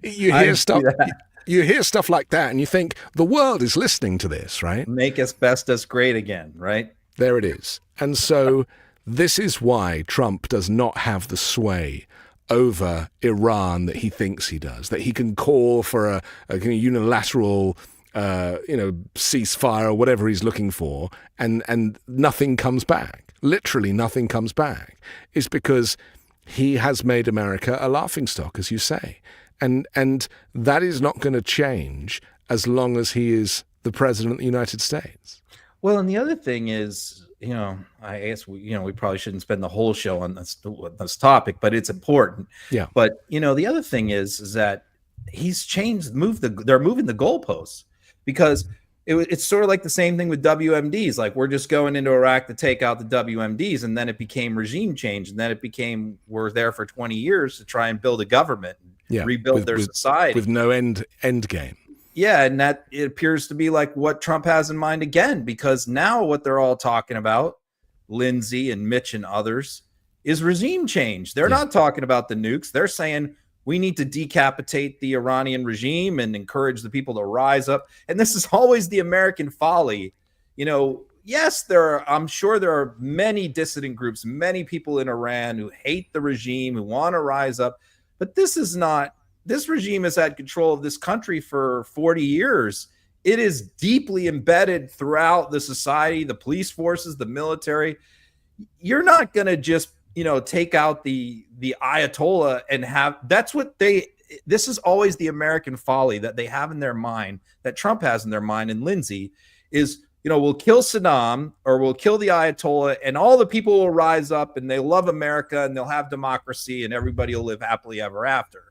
you hear stuff like that and you think the world is listening to this, right? Make asbestos great again, right? There it is. And so this is why Trump does not have the sway over Iran that he thinks he does, that he can call for a unilateral ceasefire or whatever he's looking for, and nothing comes back. Literally nothing comes back. Is because he has made America a laughingstock, as you say. And that is not going to change as long as he is the president of the United States. Well, and the other thing is, I guess we probably shouldn't spend the whole show on this topic, but it's important. Yeah. But the other thing is that he's changed, they're moving the goalposts, because it's sort of like the same thing with WMDs. Like, we're just going into Iraq to take out the WMDs, and then it became regime change, and then it became we're there for 20 years to try and build a government, rebuild their society with no end game. Yeah, and that it appears to be like what Trump has in mind again, because now what they're all talking about, Lindsey and Mitch and others, is regime change. They're not talking about the nukes. They're saying we need to decapitate the Iranian regime and encourage the people to rise up. And this is always the American folly. Yes, I'm sure there are many dissident groups, many people in Iran who hate the regime, who want to rise up. But this regime has had control of this country for 40 years. It is deeply embedded throughout the society, the police forces, the military. You're not going to just take out the Ayatollah and this is always the American folly that they have in their mind, that Trump has in their mind, and Lindsey is, we'll kill Saddam or we'll kill the Ayatollah, and all the people will rise up and they love America and they'll have democracy and everybody will live happily ever after.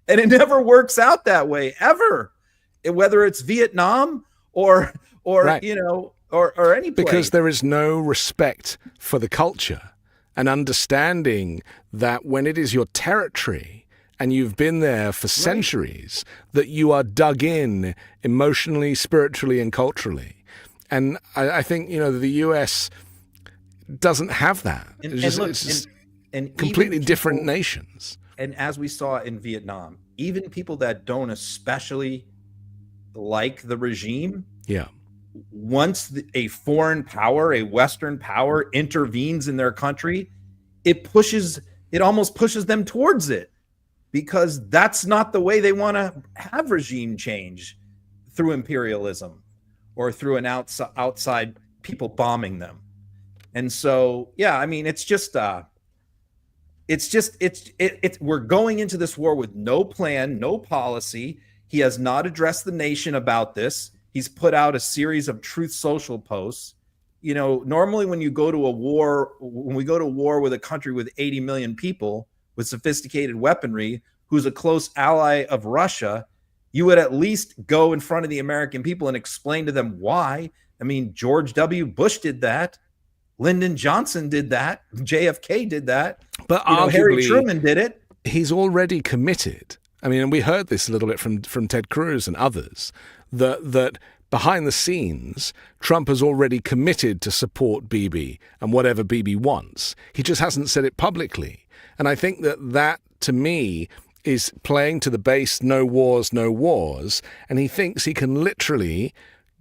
And it never works out that way, ever. Whether it's Vietnam or right. or any place. Because there is no respect for the culture. And understanding that when it is your territory and you've been there for centuries, that you are dug in emotionally, spiritually, and culturally. And I think, the U.S. doesn't have that. It's completely different nations. And as we saw in Vietnam, even people that don't especially like the regime, once a foreign power, a Western power, intervenes in their country, it almost pushes them towards it, because that's not the way they want to have regime change, through imperialism or through an outside people bombing them. And so, we're going into this war with no plan, no policy. He has not addressed the nation about this. He's put out a series of Truth Social posts. Normally when we go to war with a country with 80 million people with sophisticated weaponry, who's a close ally of Russia, you would at least go in front of the American people and explain to them why. I mean, George W. Bush did that. Lyndon Johnson did that. JFK did that. But Harry Truman did it. He's already committed. I mean, and we heard this a little bit from Ted Cruz and others, that behind the scenes, Trump has already committed to support Bibi and whatever Bibi wants. He just hasn't said it publicly. And I think that, to me, is playing to the base, no wars, no wars. And he thinks he can literally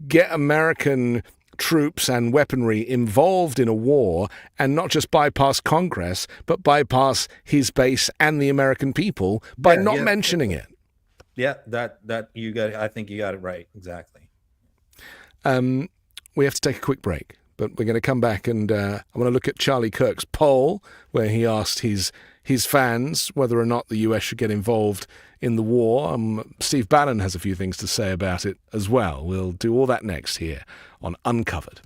get American troops and weaponry involved in a war and not just bypass Congress, but bypass his base and the American people by not mentioning it. Yeah, that you got. I think you got it right. Exactly. We have to take a quick break, but we're going to come back and I want to look at Charlie Kirk's poll where he asked his fans whether or not the US should get involved in the war. Steve Bannon has a few things to say about it as well. We'll do all that next here on Uncovered.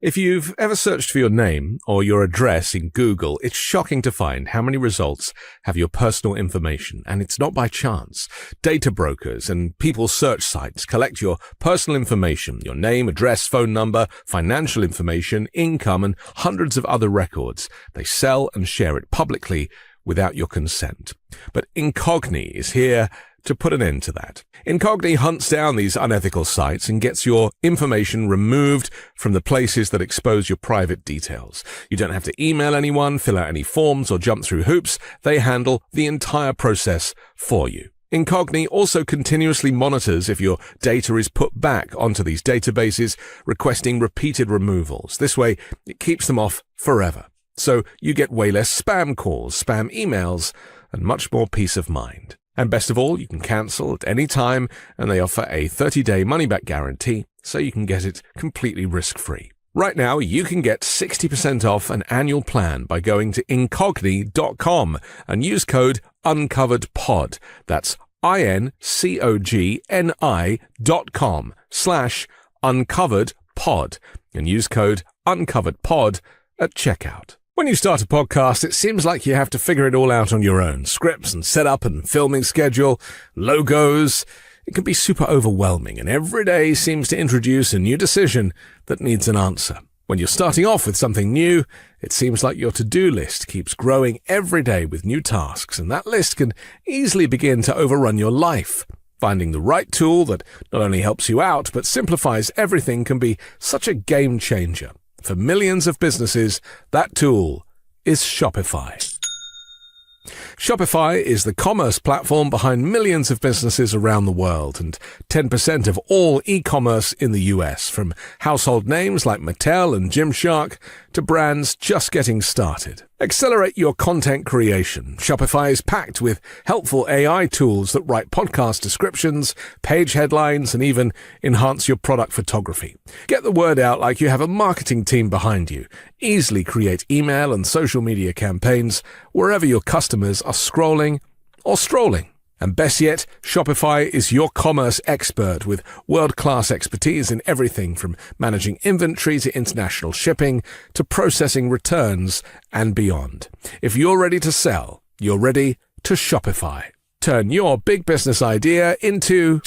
If you've ever searched for your name or your address in Google, it's shocking to find how many results have your personal information, and it's not by chance. Data brokers and people's search sites collect your personal information, your name, address, phone number, financial information, income, and hundreds of other records. They sell and share it publicly without your consent. But Incogni is here to put an end to that. Incogni hunts down these unethical sites and gets your information removed from the places that expose your private details. You don't have to email anyone, fill out any forms, or jump through hoops. They handle the entire process for you. Incogni also continuously monitors if your data is put back onto these databases, requesting repeated removals. This way, it keeps them off forever. So you get way less spam calls, spam emails, and much more peace of mind. And best of all, you can cancel at any time, and they offer a 30-day money-back guarantee, so you can get it completely risk-free. Right now, you can get 60% off an annual plan by going to incogni.com and use code UNCOVEREDPOD. That's incogni.com/uncoveredpod and use code UNCOVEREDPOD at checkout. When you start a podcast, it seems like you have to figure it all out on your own. Scripts and setup and filming schedule, logos. It can be super overwhelming, and every day seems to introduce a new decision that needs an answer. When you're starting off with something new, it seems like your to-do list keeps growing every day with new tasks, and that list can easily begin to overrun your life. Finding the right tool that not only helps you out, but simplifies everything can be such a game changer. For millions of businesses, that tool is Shopify. Shopify is the commerce platform behind millions of businesses around the world and 10% of all e-commerce in the US, from household names like Mattel and Gymshark to brands just getting started. Accelerate your content creation. Shopify is packed with helpful AI tools that write podcast descriptions, page headlines, and even enhance your product photography. Get the word out like you have a marketing team behind you. Easily create email and social media campaigns wherever your customers are scrolling or strolling. And best yet, Shopify is your commerce expert with world-class expertise in everything from managing inventory to international shipping to processing returns and beyond. If you're ready to sell, you're ready to Shopify. Turn your big business idea into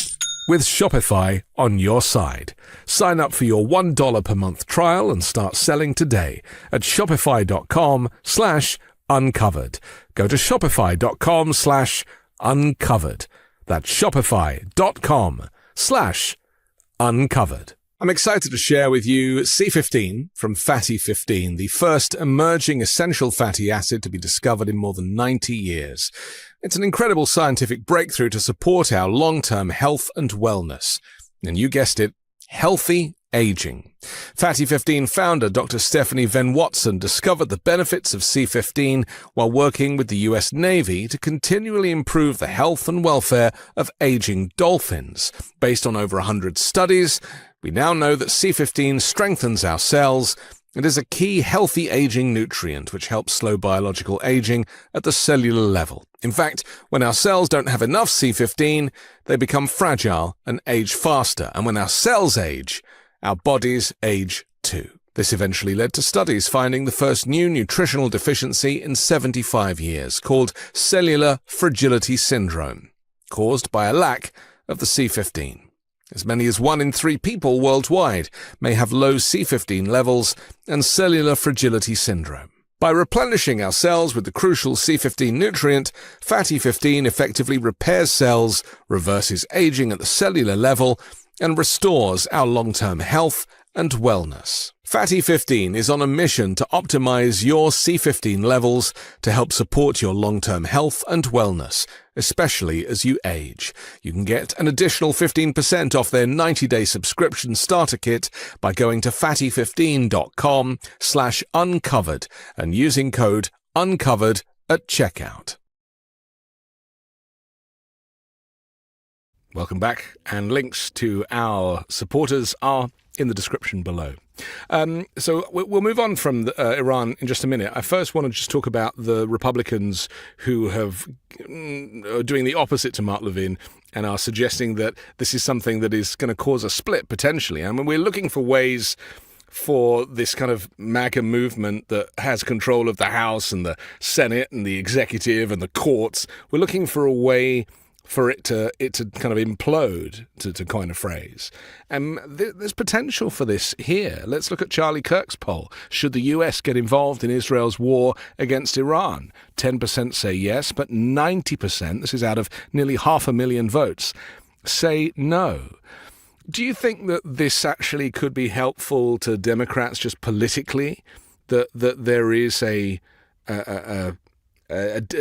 with Shopify on your side. Sign up for your $1 per month trial and start selling today at shopify.com/uncovered. Go to shopify.com/uncovered. That's shopify.com/uncovered. I'm excited to share with you C15 from Fatty 15, the first emerging essential fatty acid to be discovered in more than 90 years. It's an incredible scientific breakthrough to support our long-term health and wellness. And you guessed it, healthy aging. Fatty 15 founder Dr. Stephanie Venn Watson discovered the benefits of C15 while working with the US Navy to continually improve the health and welfare of aging dolphins. Based on over 100 studies, we now know that C15 strengthens our cells and is a key healthy aging nutrient which helps slow biological aging at the cellular level. In fact, when our cells don't have enough C15, they become fragile and age faster. And when our cells age, our bodies age too. This eventually led to studies finding the first new nutritional deficiency in 75 years, called cellular fragility syndrome, caused by a lack of the C15. As many as 1 in 3 people worldwide may have low C15 levels and cellular fragility syndrome. By replenishing our cells with the crucial C15 nutrient, Fatty 15 effectively repairs cells, reverses aging at the cellular level, and restores our long-term health and wellness. Fatty 15 is on a mission to optimize your C15 levels to help support your long-term health and wellness, especially as you age. You can get an additional 15% off their 90-day subscription starter kit by going to fatty15.com/uncovered and using code UNCOVERED at checkout. Welcome back, and links to our supporters are in the description below. So we'll move on from Iran in just a minute. I first want to just talk about the Republicans who are doing the opposite to Mark Levin and are suggesting that this is something that is going to cause a split potentially. I mean, we're looking for ways for this kind of MAGA movement that has control of the House and the Senate and the executive and the courts. We're looking for a way for it to kind of implode, to coin a phrase. And there's potential for this here. Let's look at Charlie Kirk's poll. Should the US get involved in Israel's war against Iran? 10% say yes, but 90%, this is out of nearly 500,000 votes, say no. Do you think that this actually could be helpful to Democrats just politically, that there is a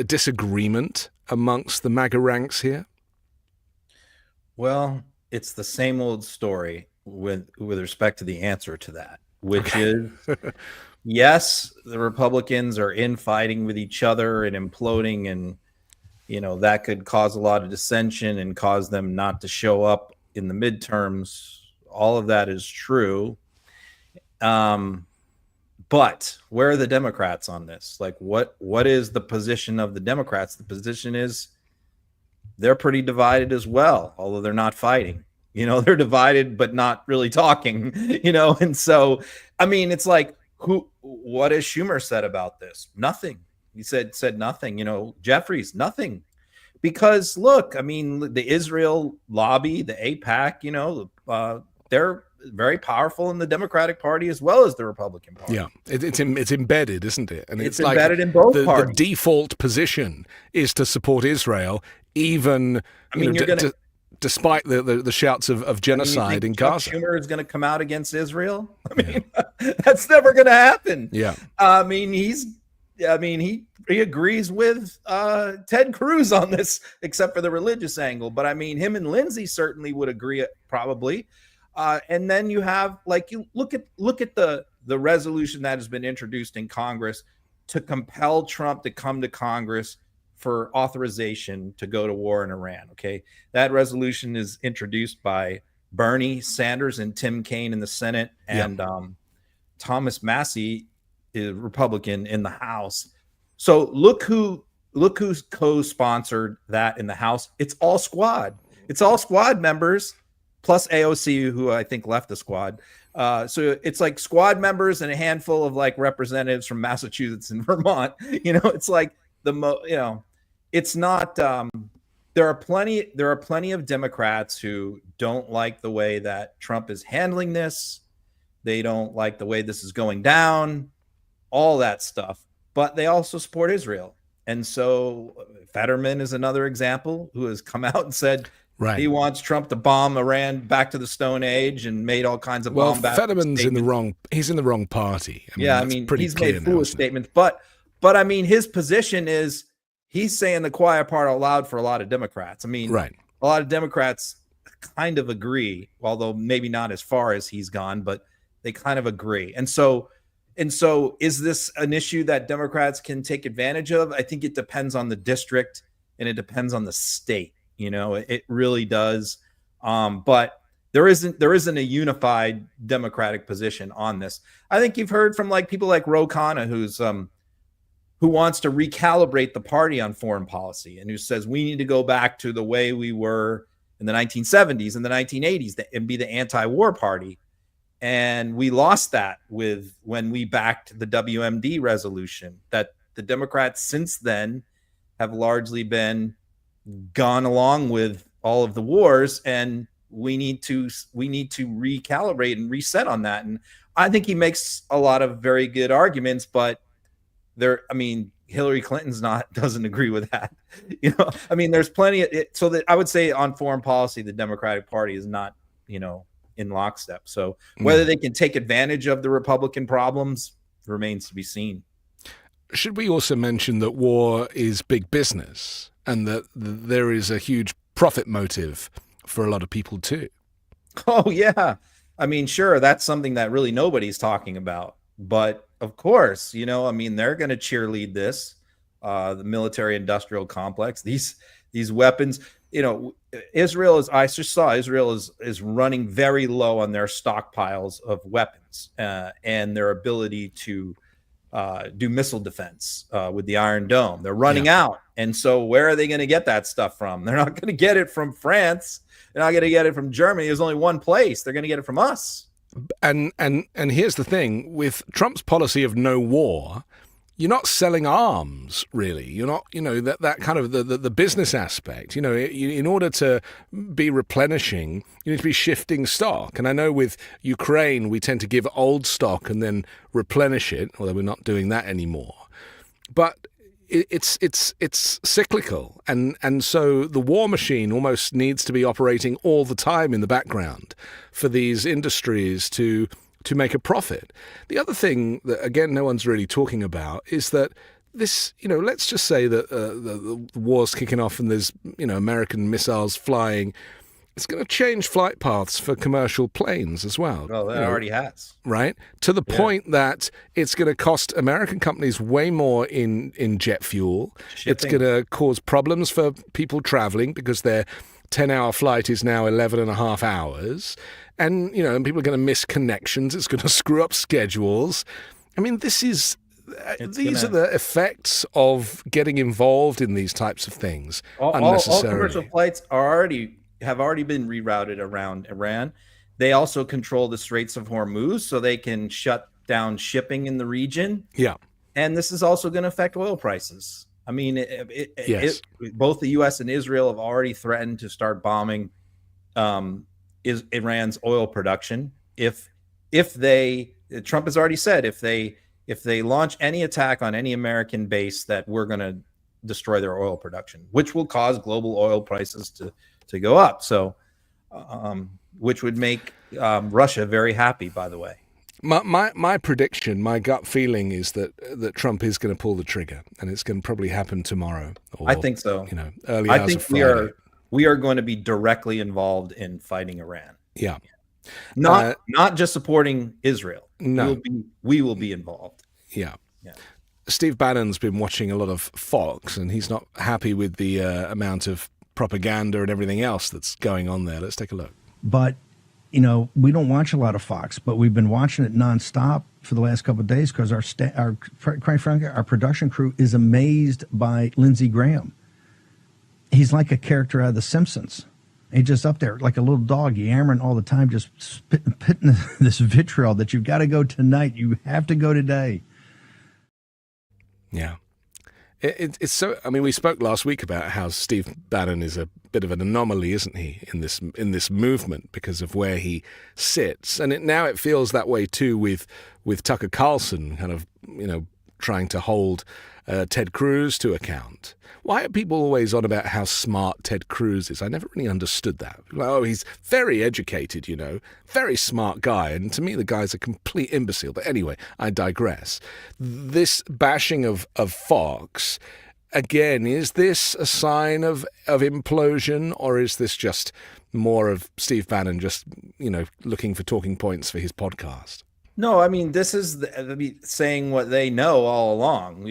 disagreement amongst the MAGA ranks here? Well, it's the same old story with respect to the answer to that, which is, yes, the Republicans are infighting with each other and imploding, and that could cause a lot of dissension and cause them not to show up in the midterms. All of that is true. But where are the Democrats on this? Like, what is the position of the Democrats? The position is they're pretty divided as well, although they're not fighting. They're divided but not really talking. And so, I mean, it's like, what has Schumer said about this? Nothing. He said nothing. Jeffries, nothing. Because look, I mean, the Israel lobby, the AIPAC, they're very powerful in the Democratic Party as well as the Republican Party. Yeah, it's embedded, isn't it? And it's embedded in both parties. The default position is to support Israel, even despite the shouts of genocide in Gaza. Schumer is going to come out against Israel. I mean, that's never going to happen. Yeah, I mean, he agrees with Ted Cruz on this, except for the religious angle. But I mean, him and Lindsey certainly would agree, probably. And then you have, like, you look at the resolution that has been introduced in Congress to compel Trump to come to Congress for authorization to go to war in Iran. Okay, that resolution is introduced by Bernie Sanders and Tim Kaine in the Senate, and Thomas Massey, is Republican, in the House. So look who's co-sponsored that in the House. It's all squad. It's all squad members, plus AOC, who I think left the squad. So it's like squad members and a handful of like representatives from Massachusetts and Vermont. It's like it's not. There are plenty of Democrats who don't like the way that Trump is handling this. They don't like the way this is going down, all that stuff. But they also support Israel. And so Fetterman is another example who has come out and said, right, he wants Trump to bomb Iran back to the Stone Age and made all kinds of Fetterman's in the wrong. He's in the wrong party. I mean he's made foolish statements, but I mean his position is he's saying the quiet part out loud for a lot of Democrats. I mean, right, a lot of Democrats kind of agree, although maybe not as far as he's gone, but they kind of agree. And so is this an issue that Democrats can take advantage of? I think it depends on the district and it depends on the state. It really does. But there isn't a unified Democratic position on this. I think you've heard from like people like Ro Khanna, who wants to recalibrate the party on foreign policy and who says we need to go back to the way we were in the 1970s and the 1980s and be the anti-war party. And we lost that when we backed the WMD resolution, that the Democrats since then have largely been gone along with all of the wars, and we need to recalibrate and reset on that. And I think he makes a lot of very good arguments, but Hillary Clinton's doesn't agree with that. I mean, there's plenty of it. So that I would say on foreign policy, the Democratic Party is not, in lockstep. So whether they can take advantage of the Republican problems remains to be seen. Should we also mention that war is big business and that there is a huge profit motive for a lot of people too? Oh, yeah. I mean, sure, that's something that really nobody's talking about. But of course, they're going to cheerlead this, the military industrial complex, these weapons. Israel is running very low on their stockpiles of weapons and their ability to do missile defense with the Iron Dome. They're running out. And so where are they going to get that stuff from? They're not going to get it from France. They're not going to get it from Germany. There's only one place. They're going to get it from us. And here's the thing: with Trump's policy of no war, you're not selling arms, really. You're not, that kind of the business aspect. In order to be replenishing, you need to be shifting stock. And I know with Ukraine, we tend to give old stock and then replenish it, although we're not doing that anymore. But it's cyclical, and so the war machine almost needs to be operating all the time in the background for these industries to make a profit. The other thing that, again, no one's really talking about is that this, let's just say that the war's kicking off and there's, American missiles flying. It's going to change flight paths for commercial planes as well. Well, that already has. Right? To the point that it's going to cost American companies way more in jet fuel. Shipping. It's going to cause problems for people traveling because their 10-hour flight is now 11 and a half hours. And, and people are going to miss connections. It's going to screw up schedules. I mean, these are the effects of getting involved in these types of things unnecessarily. All commercial flights have already been rerouted around Iran. They also control the Straits of Hormuz, so they can shut down shipping in the region. Yeah. And this is also going to affect oil prices. I mean, both the U.S. and Israel have already threatened to start bombing Iran's oil production. Trump has already said if they launch any attack on any American base, that we're going to destroy their oil production, which will cause global oil prices to go up. So, which would make Russia very happy, by the way. My prediction, my gut feeling is that Trump is going to pull the trigger, and it's going to probably happen tomorrow. Or, I think so. Early hours of Friday. We are going to be directly involved in fighting Iran. Yeah. Not just supporting Israel. No. We will be involved. Yeah. Steve Bannon's been watching a lot of Fox, and he's not happy with the amount of propaganda and everything else that's going on there. Let's take a look. But, we don't watch a lot of Fox, but we've been watching it nonstop for the last couple of days because quite frankly, our production crew is amazed by Lindsey Graham. He's like a character out of The Simpsons. He's just up there like a little dog, yammering all the time, just spitting this vitriol that you've got to go tonight. You have to go today. Yeah. It's so. I mean, we spoke last week about how Steve Bannon is a bit of an anomaly, isn't he, in this movement because of where he sits, and now it feels that way too with Tucker Carlson, kind of trying to hold Ted Cruz to account. Why are people always on about how smart Ted Cruz is? I never really understood that. Oh, he's very educated, very smart guy. And to me, the guy's a complete imbecile. But anyway, I digress. This bashing of Fox, again, is this a sign of implosion, or is this just more of Steve Bannon just, looking for talking points for his podcast? No, I mean, this is saying what they know all along.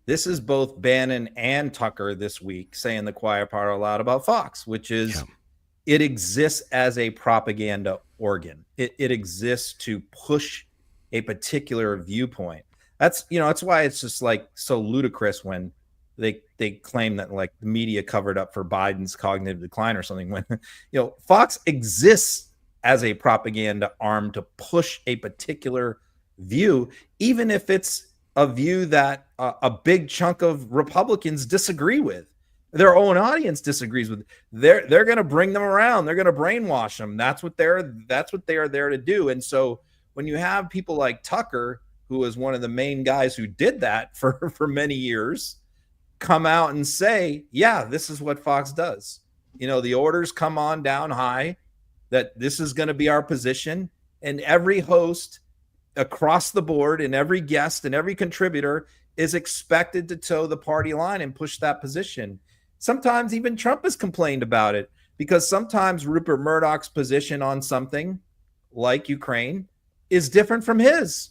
This is both Bannon and Tucker this week saying the quiet part out loud about Fox, which is it exists as a propaganda organ. It exists to push a particular viewpoint. That's why it's just like so ludicrous when they claim that like the media covered up for Biden's cognitive decline or something, when Fox exists as a propaganda arm to push a particular view, even if it's a view that a big chunk of Republicans disagree with, their own audience disagrees with. They're going to bring them around. They're going to brainwash them. That's what they are there to do. And so when you have people like Tucker, who was one of the main guys who did that for many years, come out and say, yeah, this is what Fox does. The orders come on down high that this is going to be our position, and every host across the board and every guest and every contributor is expected to toe the party line and push that position. Sometimes even Trump has complained about it, because sometimes Rupert Murdoch's position on something like Ukraine is different from his.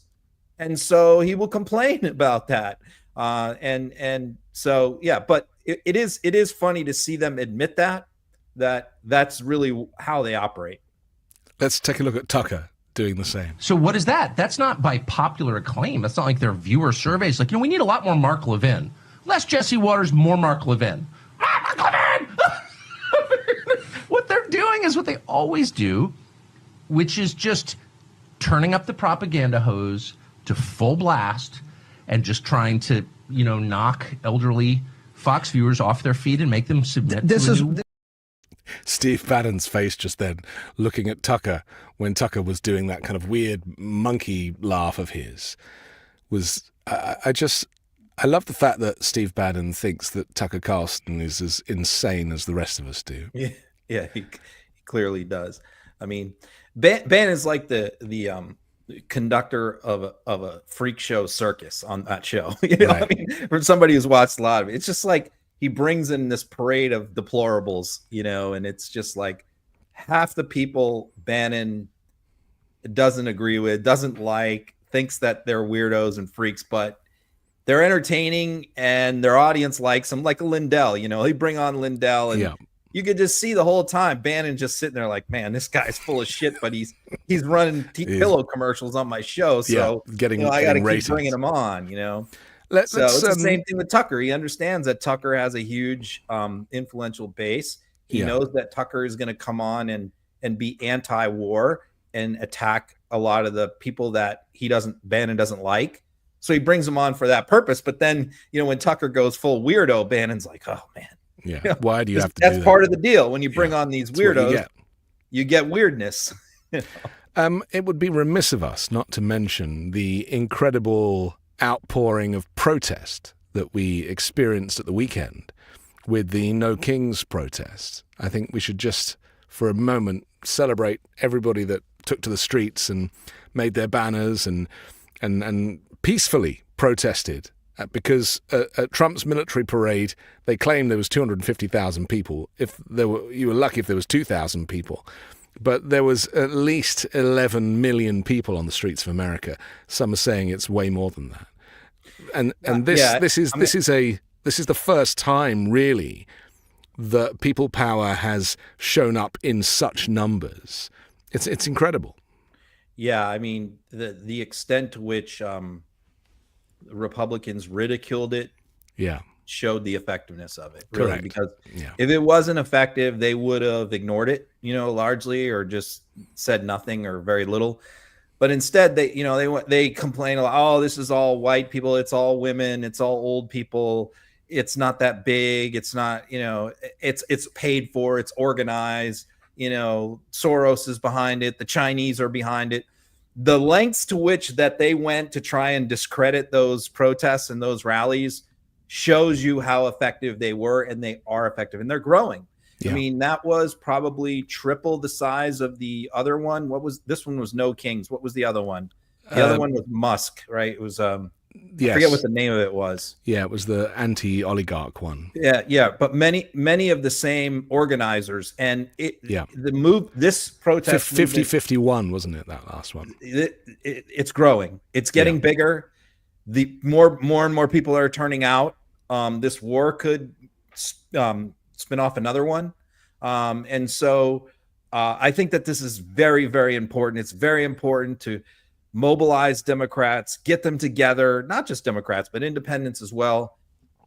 And so he will complain about that. And so, yeah, but it is funny to see them admit that's really how they operate. Let's take a look at Tucker doing the same. So what is that? That's not by popular acclaim. That's not like their viewer surveys. Like, we need a lot more Mark Levin. Less Jesse Waters, more Mark Levin. Mark Levin! What they're doing is what they always do. which is just turning up the propaganda hose to full blast and just trying to, knock elderly Fox viewers off their feet and make them submit to a new... Steve Bannon's face just then, looking at Tucker when Tucker was doing that kind of weird monkey laugh of his, was I love the fact that Steve Bannon thinks that Tucker Carlson is as insane as the rest of us do. Yeah, he clearly does. I mean, Bannon's like the conductor of a freak show circus on that show. Right. I mean, for somebody who's watched a lot of it, it's just like he brings in this parade of deplorables, and it's just like half the people Bannon doesn't agree with, doesn't like, thinks that they're weirdos and freaks, but they're entertaining and their audience likes them, like a Lindell. He bring on Lindell, and you could just see the whole time Bannon just sitting there like, man, this guy's full of shit, but he's running pillow commercials on my show, so I got to keep bringing him on. It's the same thing with Tucker. He understands that Tucker has a huge influential base. He knows that Tucker is going to come on and be anti-war and attack a lot of the people that Bannon doesn't like. So he brings him on for that purpose. But then, when Tucker goes full weirdo, Bannon's like, oh man. Yeah. Why do you have to do that? That's part of the deal. When you bring on these weirdos, you get weirdness. It would be remiss of us not to mention the incredible outpouring of protest that we experienced at the weekend with the No Kings protest. I think we should just, for a moment, celebrate everybody that took to the streets and made their banners and peacefully protested. Because at Trump's military parade, they claimed there was 250,000 people. You were lucky if there was 2,000 people. But there was at least 11 million people on the streets of America. Some are saying it's way more than that. And this is the first time really that people power has shown up in such numbers. It's incredible. Yeah, I mean the extent to which Republicans ridiculed it showed the effectiveness of it. Really. Correct. Because if it wasn't effective, they would have ignored it, largely, or just said nothing or very little. But instead, they complain a lot. Oh, this is all white people. It's all women. It's all old people. It's not that big. It's not, it's paid for. It's organized. Soros is behind it. The Chinese are behind it. The lengths to which that they went to try and discredit those protests and those rallies shows you how effective they were, and they are effective, and they're growing. Yeah. I mean, that was probably triple the size of the other one. This one was No Kings. What was the other one? The other one was Musk, right? It was I forget what the name of it was. Yeah, it was the anti-oligarch one. Yeah. But many of the same organizers, and this protest 50-51, wasn't it, that last one? It's growing. It's getting bigger. The more and more people are turning out. This war could spin off another one. And so I think that this is very, very important. It's very important to mobilize Democrats, get them together, not just Democrats, but independents as well,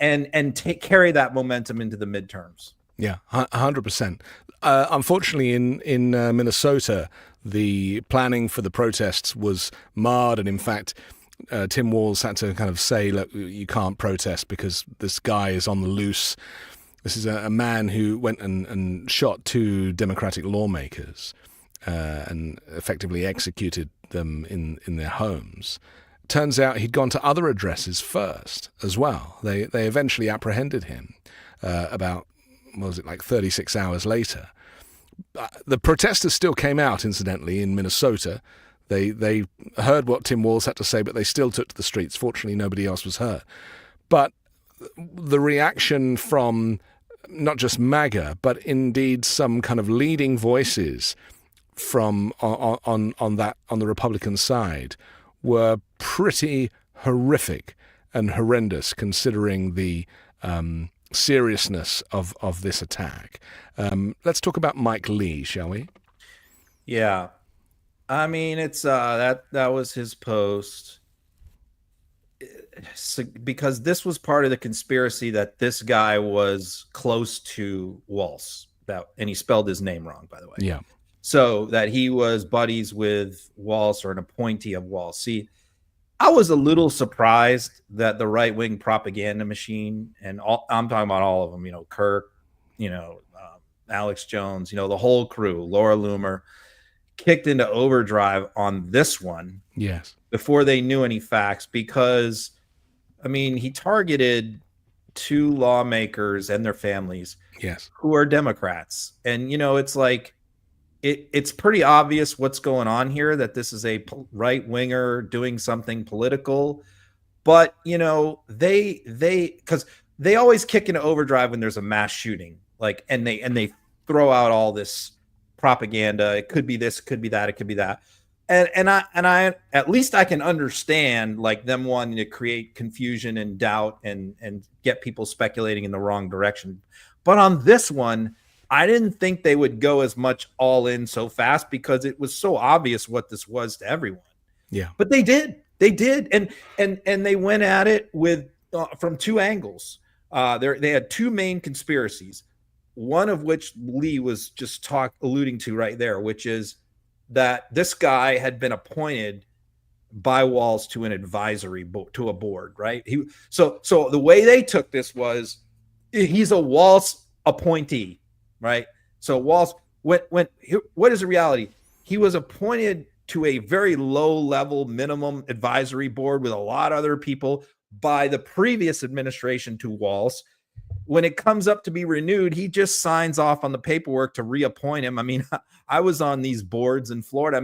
and carry that momentum into the midterms. Yeah, 100%. Unfortunately, in Minnesota, the planning for the protests was marred, and in fact, Tim Walz had to kind of say, look, you can't protest because this guy is on the loose. This is a man who went and shot 2 Democratic lawmakers and effectively executed them in their homes. Turns out he'd gone to other addresses first as well. They eventually apprehended him about, 36 hours later. The protesters still came out, incidentally, in Minnesota. They heard what Tim Walz had to say, but they still took to the streets. Fortunately, nobody else was hurt. But the reaction from not just MAGA, but indeed some kind of leading voices from on the Republican side were pretty horrific and horrendous, considering the seriousness of this attack. Let's talk about Mike Lee, shall we? Yeah. I mean, it's that was his post, because this was part of the conspiracy that this guy was close to Walz, and he spelled his name wrong, by the way. Yeah. so that he was buddies with Walz or an appointee of Walz. See, I was a little surprised that the right-wing propaganda machine, and I'm talking about all of them, Kirk, Alex Jones, the whole crew, Laura Loomer, kicked into overdrive on this one. Yes. Before they knew any facts, because, he targeted 2 lawmakers and their families, yes, who are Democrats. And, it's like, it's pretty obvious what's going on here, that this is a right-winger doing something political. But, because they always kick into overdrive when there's a mass shooting, and they throw out all this propaganda. It could be this, it could be that, it could be that. And I at least I can understand them wanting to create confusion and doubt and get people speculating in the wrong direction. But on this one, I didn't think they would go as much all in so fast, because it was so obvious what this was to everyone. Yeah. But they did. And they went at it with from 2 angles. They had 2 main conspiracies, one of which Lee was just alluding to right there, which is that this guy had been appointed by Walz to an advisory to a board, right? So the way they took this was, he's a Walz appointee, right? So Walz, what is the reality? He was appointed to a very low-level minimum advisory board with a lot of other people by the previous administration to Walz. When it comes up to be renewed, he just signs off on the paperwork to reappoint him. I was on these boards in Florida.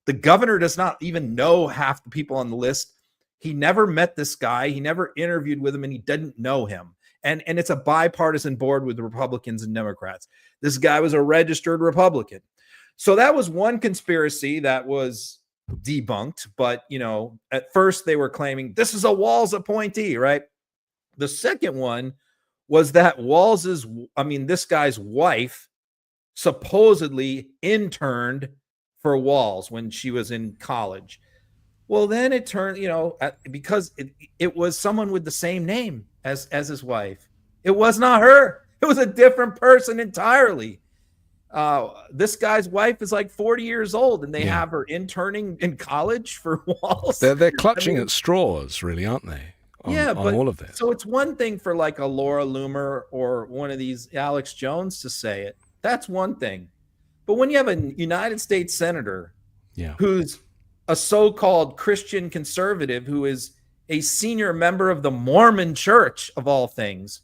The governor does not even know half the people on the list. He never met this guy. He never interviewed with him, and he didn't know him. And it's a bipartisan board with Republicans and Democrats. This guy was a registered Republican. So that was one conspiracy that was debunked. But, at first they were claiming this is a Walz appointee, right? The second one was that this guy's wife supposedly interned for Walz when she was in college. Well, then it turned, because it was someone with the same name as his wife. It was not her. It was a different person entirely. This guy's wife is 40 years old, and they have her interning in college for Walz. They're clutching at straws, really, aren't they? On all of this. So it's one thing for a Laura Loomer or one of these Alex Jones to say it. That's one thing. But when you have a United States senator who's a so-called Christian conservative, who is a senior member of the Mormon Church, of all things,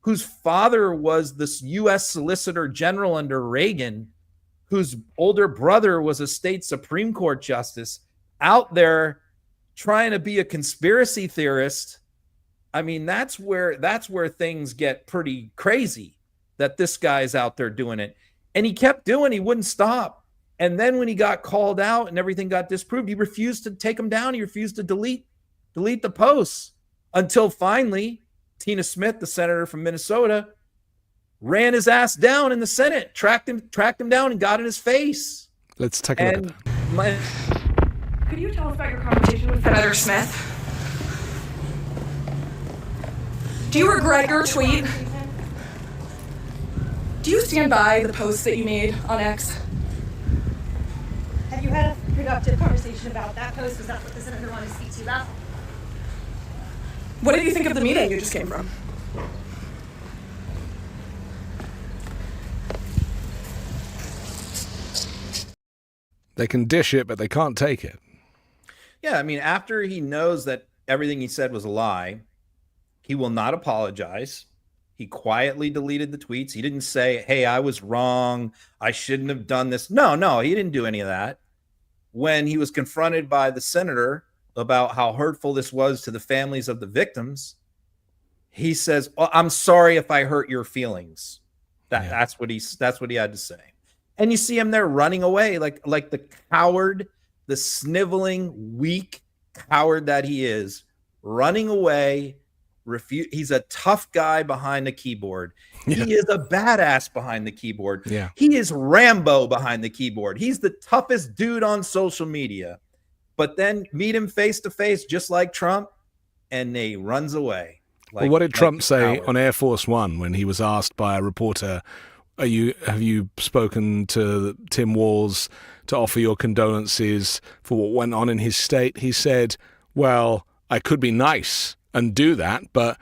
whose father was this U.S. Solicitor General under Reagan, whose older brother was a state Supreme Court justice, out there trying to be a conspiracy theorist. That's where things get pretty crazy, that this guy's out there doing it. And he kept doing, he wouldn't stop. And then when he got called out and everything got disproved, he refused to take him down. He refused to delete the posts, until finally Tina Smith, the senator from Minnesota, ran his ass down in the Senate, tracked him down and got in his face. Let's take a look at that. Could you tell us about your conversation with Senator Smith? Do you regret your tweet? Do you stand by the post that you made on X? Have you had a productive conversation about that post? Is that what the senator wanted to speak to you about? What did you think of the meeting you just came from? They can dish it, but they can't take it. Yeah, after he knows that everything he said was a lie, he will not apologize. He quietly deleted the tweets. He didn't say, hey, I was wrong, I shouldn't have done this. No, he didn't do any of that. When he was confronted by the senator about how hurtful this was to the families of the victims, he says, I'm sorry if I hurt your feelings. That's what he had to say. And you see him there running away like the coward, the sniveling, weak coward that he is, running away. He's a tough guy behind the keyboard. Yeah. He is a badass behind the keyboard. Yeah. He is Rambo behind the keyboard. He's the toughest dude on social media. But then meet him face to face, just like Trump, and he runs away. Well, what did Trump say on Air Force One when he was asked by a reporter Have you spoken to Tim Walz to offer your condolences for what went on in his state? He said, well, I could be nice and do that, but,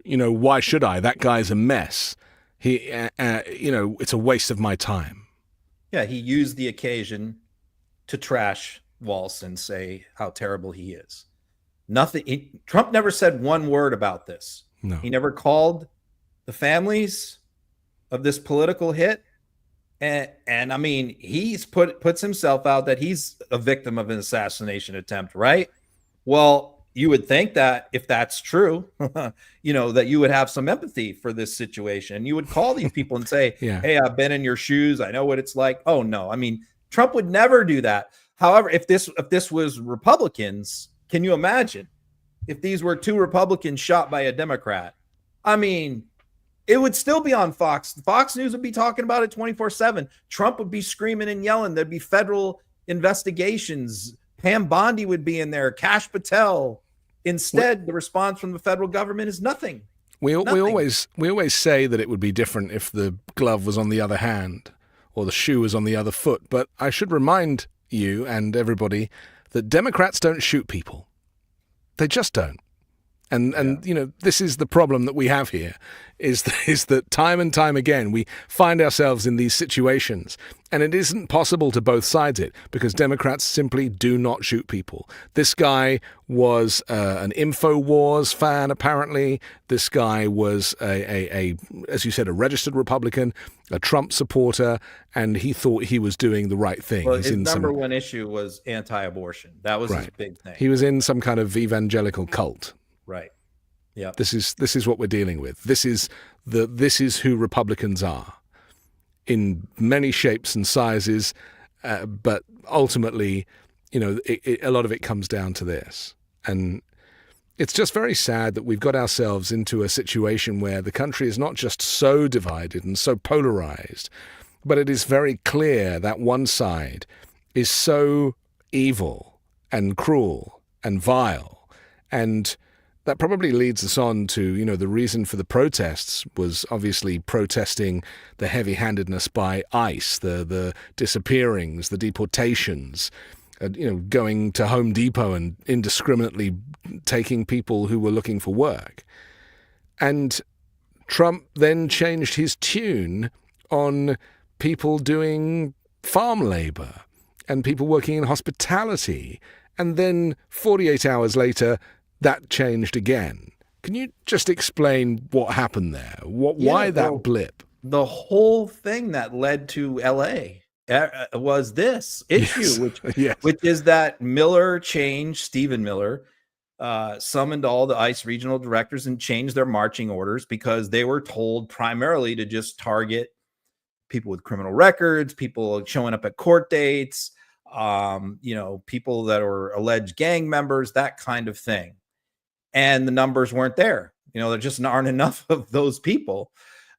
why should I? That guy's a mess. It's a waste of my time. Yeah, he used the occasion to trash Walz and say how terrible he is. Trump never said one word about this. No. He never called the families of this political hit. And I mean, he's puts himself out that he's a victim of an assassination attempt, right? Well, you would think that if that's true, that you would have some empathy for this situation. You would call these people and say, Yeah. Hey, I've been in your shoes. I know what it's like. Oh no. I mean, Trump would never do that. However, if this was Republicans, can you imagine if these were two Republicans shot by a Democrat? I mean, it would still be on Fox. Fox News would be talking about it 24/7. Trump would be screaming and yelling. There'd be federal investigations. Pam Bondi would be in there. Kash Patel. Instead, the response from the federal government is nothing. We always say that it would be different if the glove was on the other hand or the shoe was on the other foot. But I should remind you and everybody that Democrats don't shoot people. They just don't. And this is the problem that we have here, is that time and time again we find ourselves in these situations, and it isn't possible to both sides it, because Democrats simply do not shoot people. This guy was an InfoWars fan, apparently. This guy was a as you said, a registered Republican, a Trump supporter, and he thought he was doing the right thing. Well, his number one issue was anti-abortion. That was his big thing. He was in some kind of evangelical cult. Right. Yeah. This is what we're dealing with. This is who Republicans are, in many shapes and sizes, but ultimately, a lot of it comes down to this. And it's just very sad that we've got ourselves into a situation where the country is not just so divided and so polarized, but it is very clear that one side is so evil and cruel and vile. And that probably leads us on to, the reason for the protests was obviously protesting the heavy-handedness by ICE, the disappearings, the deportations, going to Home Depot and indiscriminately taking people who were looking for work. And Trump then changed his tune on people doing farm labor and people working in hospitality. And then 48 hours later, that changed again. Can you just explain what happened there? Why that blip? The whole thing that led to LA was this issue, which is that Stephen Miller summoned all the ICE regional directors and changed their marching orders because they were told primarily to just target people with criminal records, people showing up at court dates, people that are alleged gang members, that kind of thing. And the numbers weren't there. There just aren't enough of those people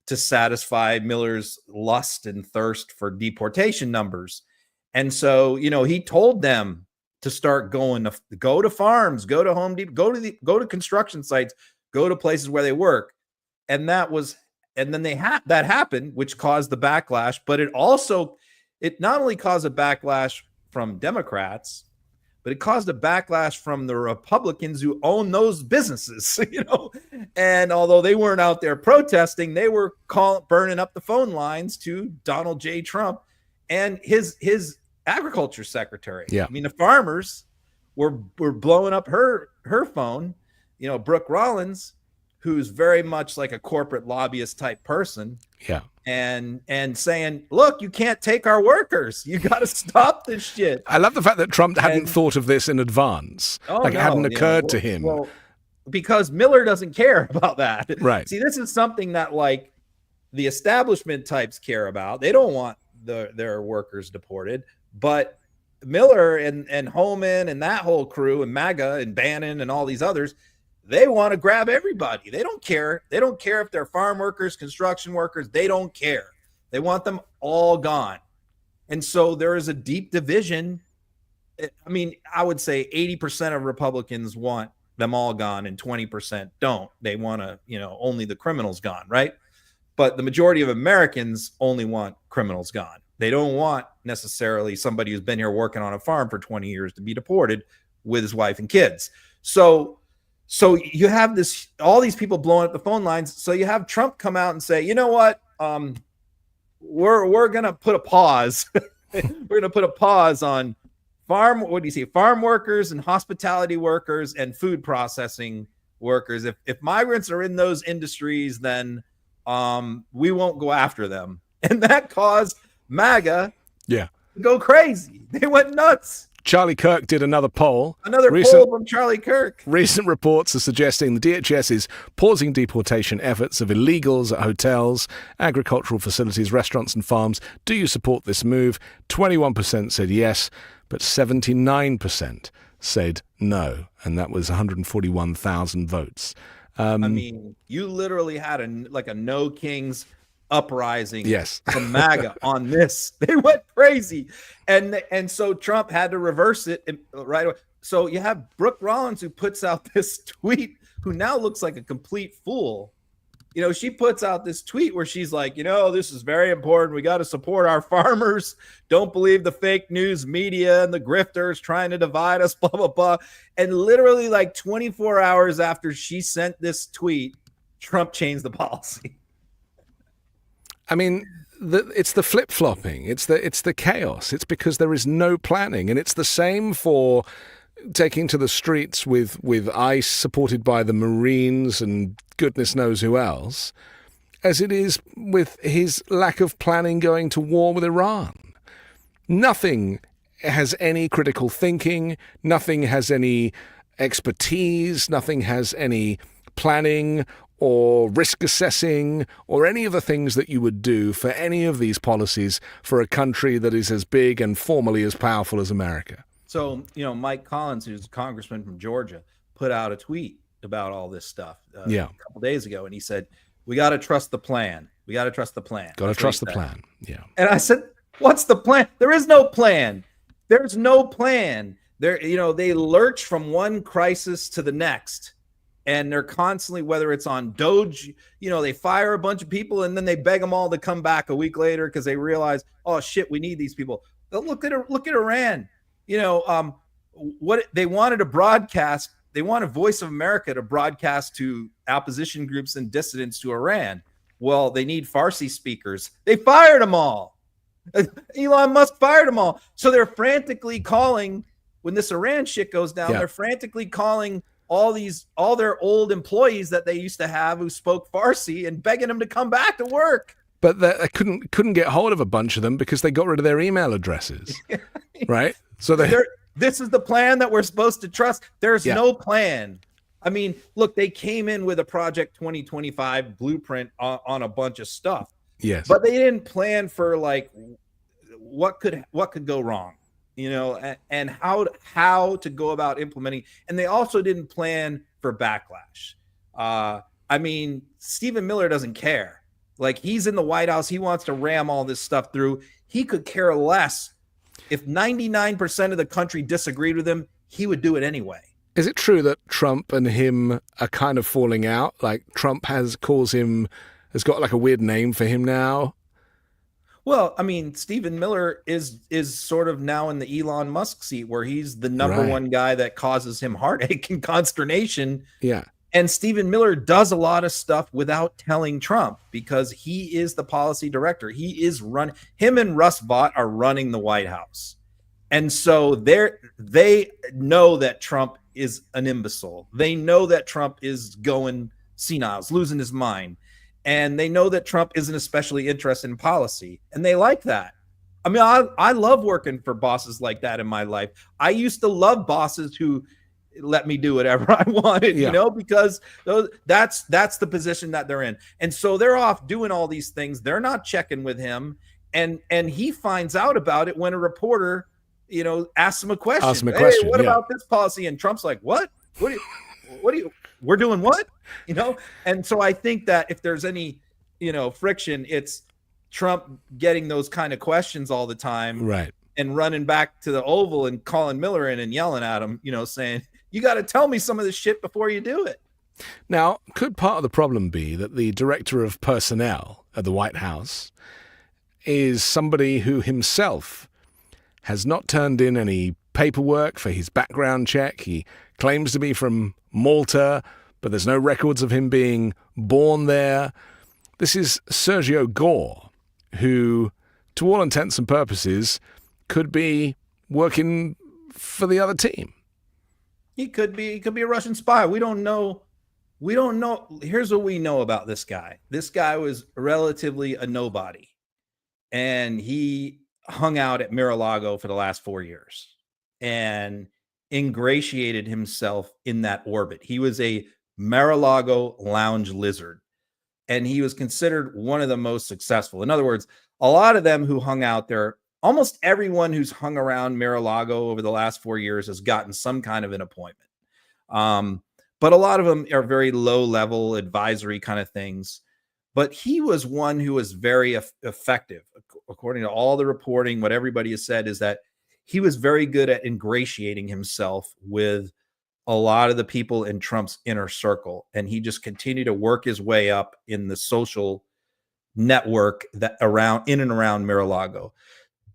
to satisfy Miller's lust and thirst for deportation numbers. And so, he told them to start go to farms, go to Home Depot, go to construction sites, go to places where they work. And then that happened, which caused the backlash, but it not only caused a backlash from Democrats, but it caused a backlash from the Republicans who own those businesses, And although they weren't out there protesting, they were burning up the phone lines to Donald J. Trump and his agriculture secretary. Yeah. I mean, the farmers were blowing up her phone. Brooke Rollins, who's very much like a corporate lobbyist type person. Yeah. And saying, look, you can't take our workers. You got to stop this shit. I love the fact that Trump hadn't thought of this in advance. It hadn't occurred to him. Well, because Miller doesn't care about that. Right. See, this is something that the establishment types care about. They don't want their workers deported, but Miller and Holman and that whole crew and MAGA and Bannon and all these others, they want to grab everybody. They don't care. They don't care if they're farm workers, construction workers. They don't care. They want them all gone. And so there is a deep division. I mean, I would say 80% of Republicans want them all gone and 20% don't. They want to, only the criminals gone, right? But the majority of Americans only want criminals gone. They don't want necessarily somebody who's been here working on a farm for 20 years to be deported with his wife and kids. So you have all these people blowing up the phone lines. So you have Trump come out and say, you know what? We're going to put a pause. We're going to put a pause on farm workers and hospitality workers and food processing workers. If migrants are in those industries, then we won't go after them. And that caused MAGA to go crazy. They went nuts. Charlie Kirk did another poll. Poll from Charlie Kirk. Recent reports are suggesting the DHS is pausing deportation efforts of illegals at hotels, agricultural facilities, restaurants and farms. Do you support this move? 21% said yes, but 79% said no. And that was 141,000 votes. I mean, you literally had a no kings uprising from MAGA on this. They went crazy. And so Trump had to reverse it right away. So you have Brooke Rollins, who puts out this tweet, who now looks like a complete fool. You know, she puts out this tweet where she's like, this is very important. We got to support our farmers. Don't believe the fake news media and the grifters trying to divide us, blah, blah, blah. And literally like 24 hours after she sent this tweet, Trump changed the policy. I mean, it's the flip-flopping. It's the chaos. It's because there is no planning. And it's the same for taking to the streets with ICE supported by the Marines and goodness knows who else, as it is with his lack of planning going to war with Iran. Nothing has any critical thinking. Nothing has any expertise. Nothing has any planning or risk assessing or any of the things that you would do for any of these policies for a country that is as big and formally as powerful as America. So, Mike Collins, who's a congressman from Georgia, put out a tweet about all this stuff a couple days ago. And he said, we got to trust the plan. We got to trust the plan. Got to trust the plan. Yeah. And I said, what's the plan? There is no plan. There's no plan. They lurch from one crisis to the next. And they're constantly, whether it's on Doge, they fire a bunch of people and then they beg them all to come back a week later because they realize, oh shit, we need these people. But look at Iran. What they wanted to broadcast, they wanted Voice of America to broadcast to opposition groups and dissidents to Iran. Well, they need Farsi speakers. They fired them all. Elon Musk fired them all. So they're frantically calling, when this Iran shit goes down, they're frantically calling all their old employees that they used to have who spoke Farsi and begging them to come back to work. But they couldn't get hold of a bunch of them because they got rid of their email addresses, right? So this is the plan that we're supposed to trust. There's no plan. I mean, look, they came in with a Project 2025 blueprint on a bunch of stuff. Yes, but they didn't plan for like what could go wrong, and how to go about implementing. And they also didn't plan for backlash. I mean, Stephen Miller doesn't care. Like, he's in the White House. He wants to ram all this stuff through. He could care less. If 99% of the country disagreed with him, he would do it anyway. Is it true that Trump and him are kind of falling out? Like, Trump has got like a weird name for him now? Well, I mean, Stephen Miller is sort of now in the Elon Musk seat where he's the number one guy that causes him heartache and consternation. Yeah. And Stephen Miller does a lot of stuff without telling Trump because he is the policy director. He is him and Russ Vought are running the White House. And so they know that Trump is an imbecile. They know that Trump is going senile, losing his mind. And they know that Trump isn't especially interested in policy. And they like that. I mean, I love working for bosses like that in my life. I used to love bosses who let me do whatever I wanted, because that's the position that they're in. And so they're off doing all these things. They're not checking with him. And he finds out about it when a reporter, asks him a question. What about this policy? And Trump's like, what? What do you, we're doing what? And so I think that if there's any, friction, it's Trump getting those kind of questions all the time. Right. And running back to the Oval and calling Miller in and yelling at him, saying, you got to tell me some of this shit before you do it. Now, could part of the problem be that the director of personnel at the White House is somebody who himself has not turned in any paperwork for his background check. He claims to be from Malta, but there's no records of him being born there. This is Sergio Gor, who, to all intents and purposes, could be working for the other team. He could be a Russian spy. We don't know. Here's what we know about this guy. This guy was relatively a nobody, and he hung out at Mar-a-Lago for the last 4 years and ingratiated himself in that orbit. He was a Mar-a-Lago lounge lizard, and he was considered one of the most successful. In other words, a lot of them who hung out there, almost everyone who's hung around Mar-a-Lago over the last 4 years has gotten some kind of an appointment. But a lot of them are very low-level advisory kind of things. But he was one who was very effective. According to all the reporting, what everybody has said is that he was very good at ingratiating himself with a lot of the people in Trump's inner circle. And he just continued to work his way up in the social network that in and around Mar-a-Lago.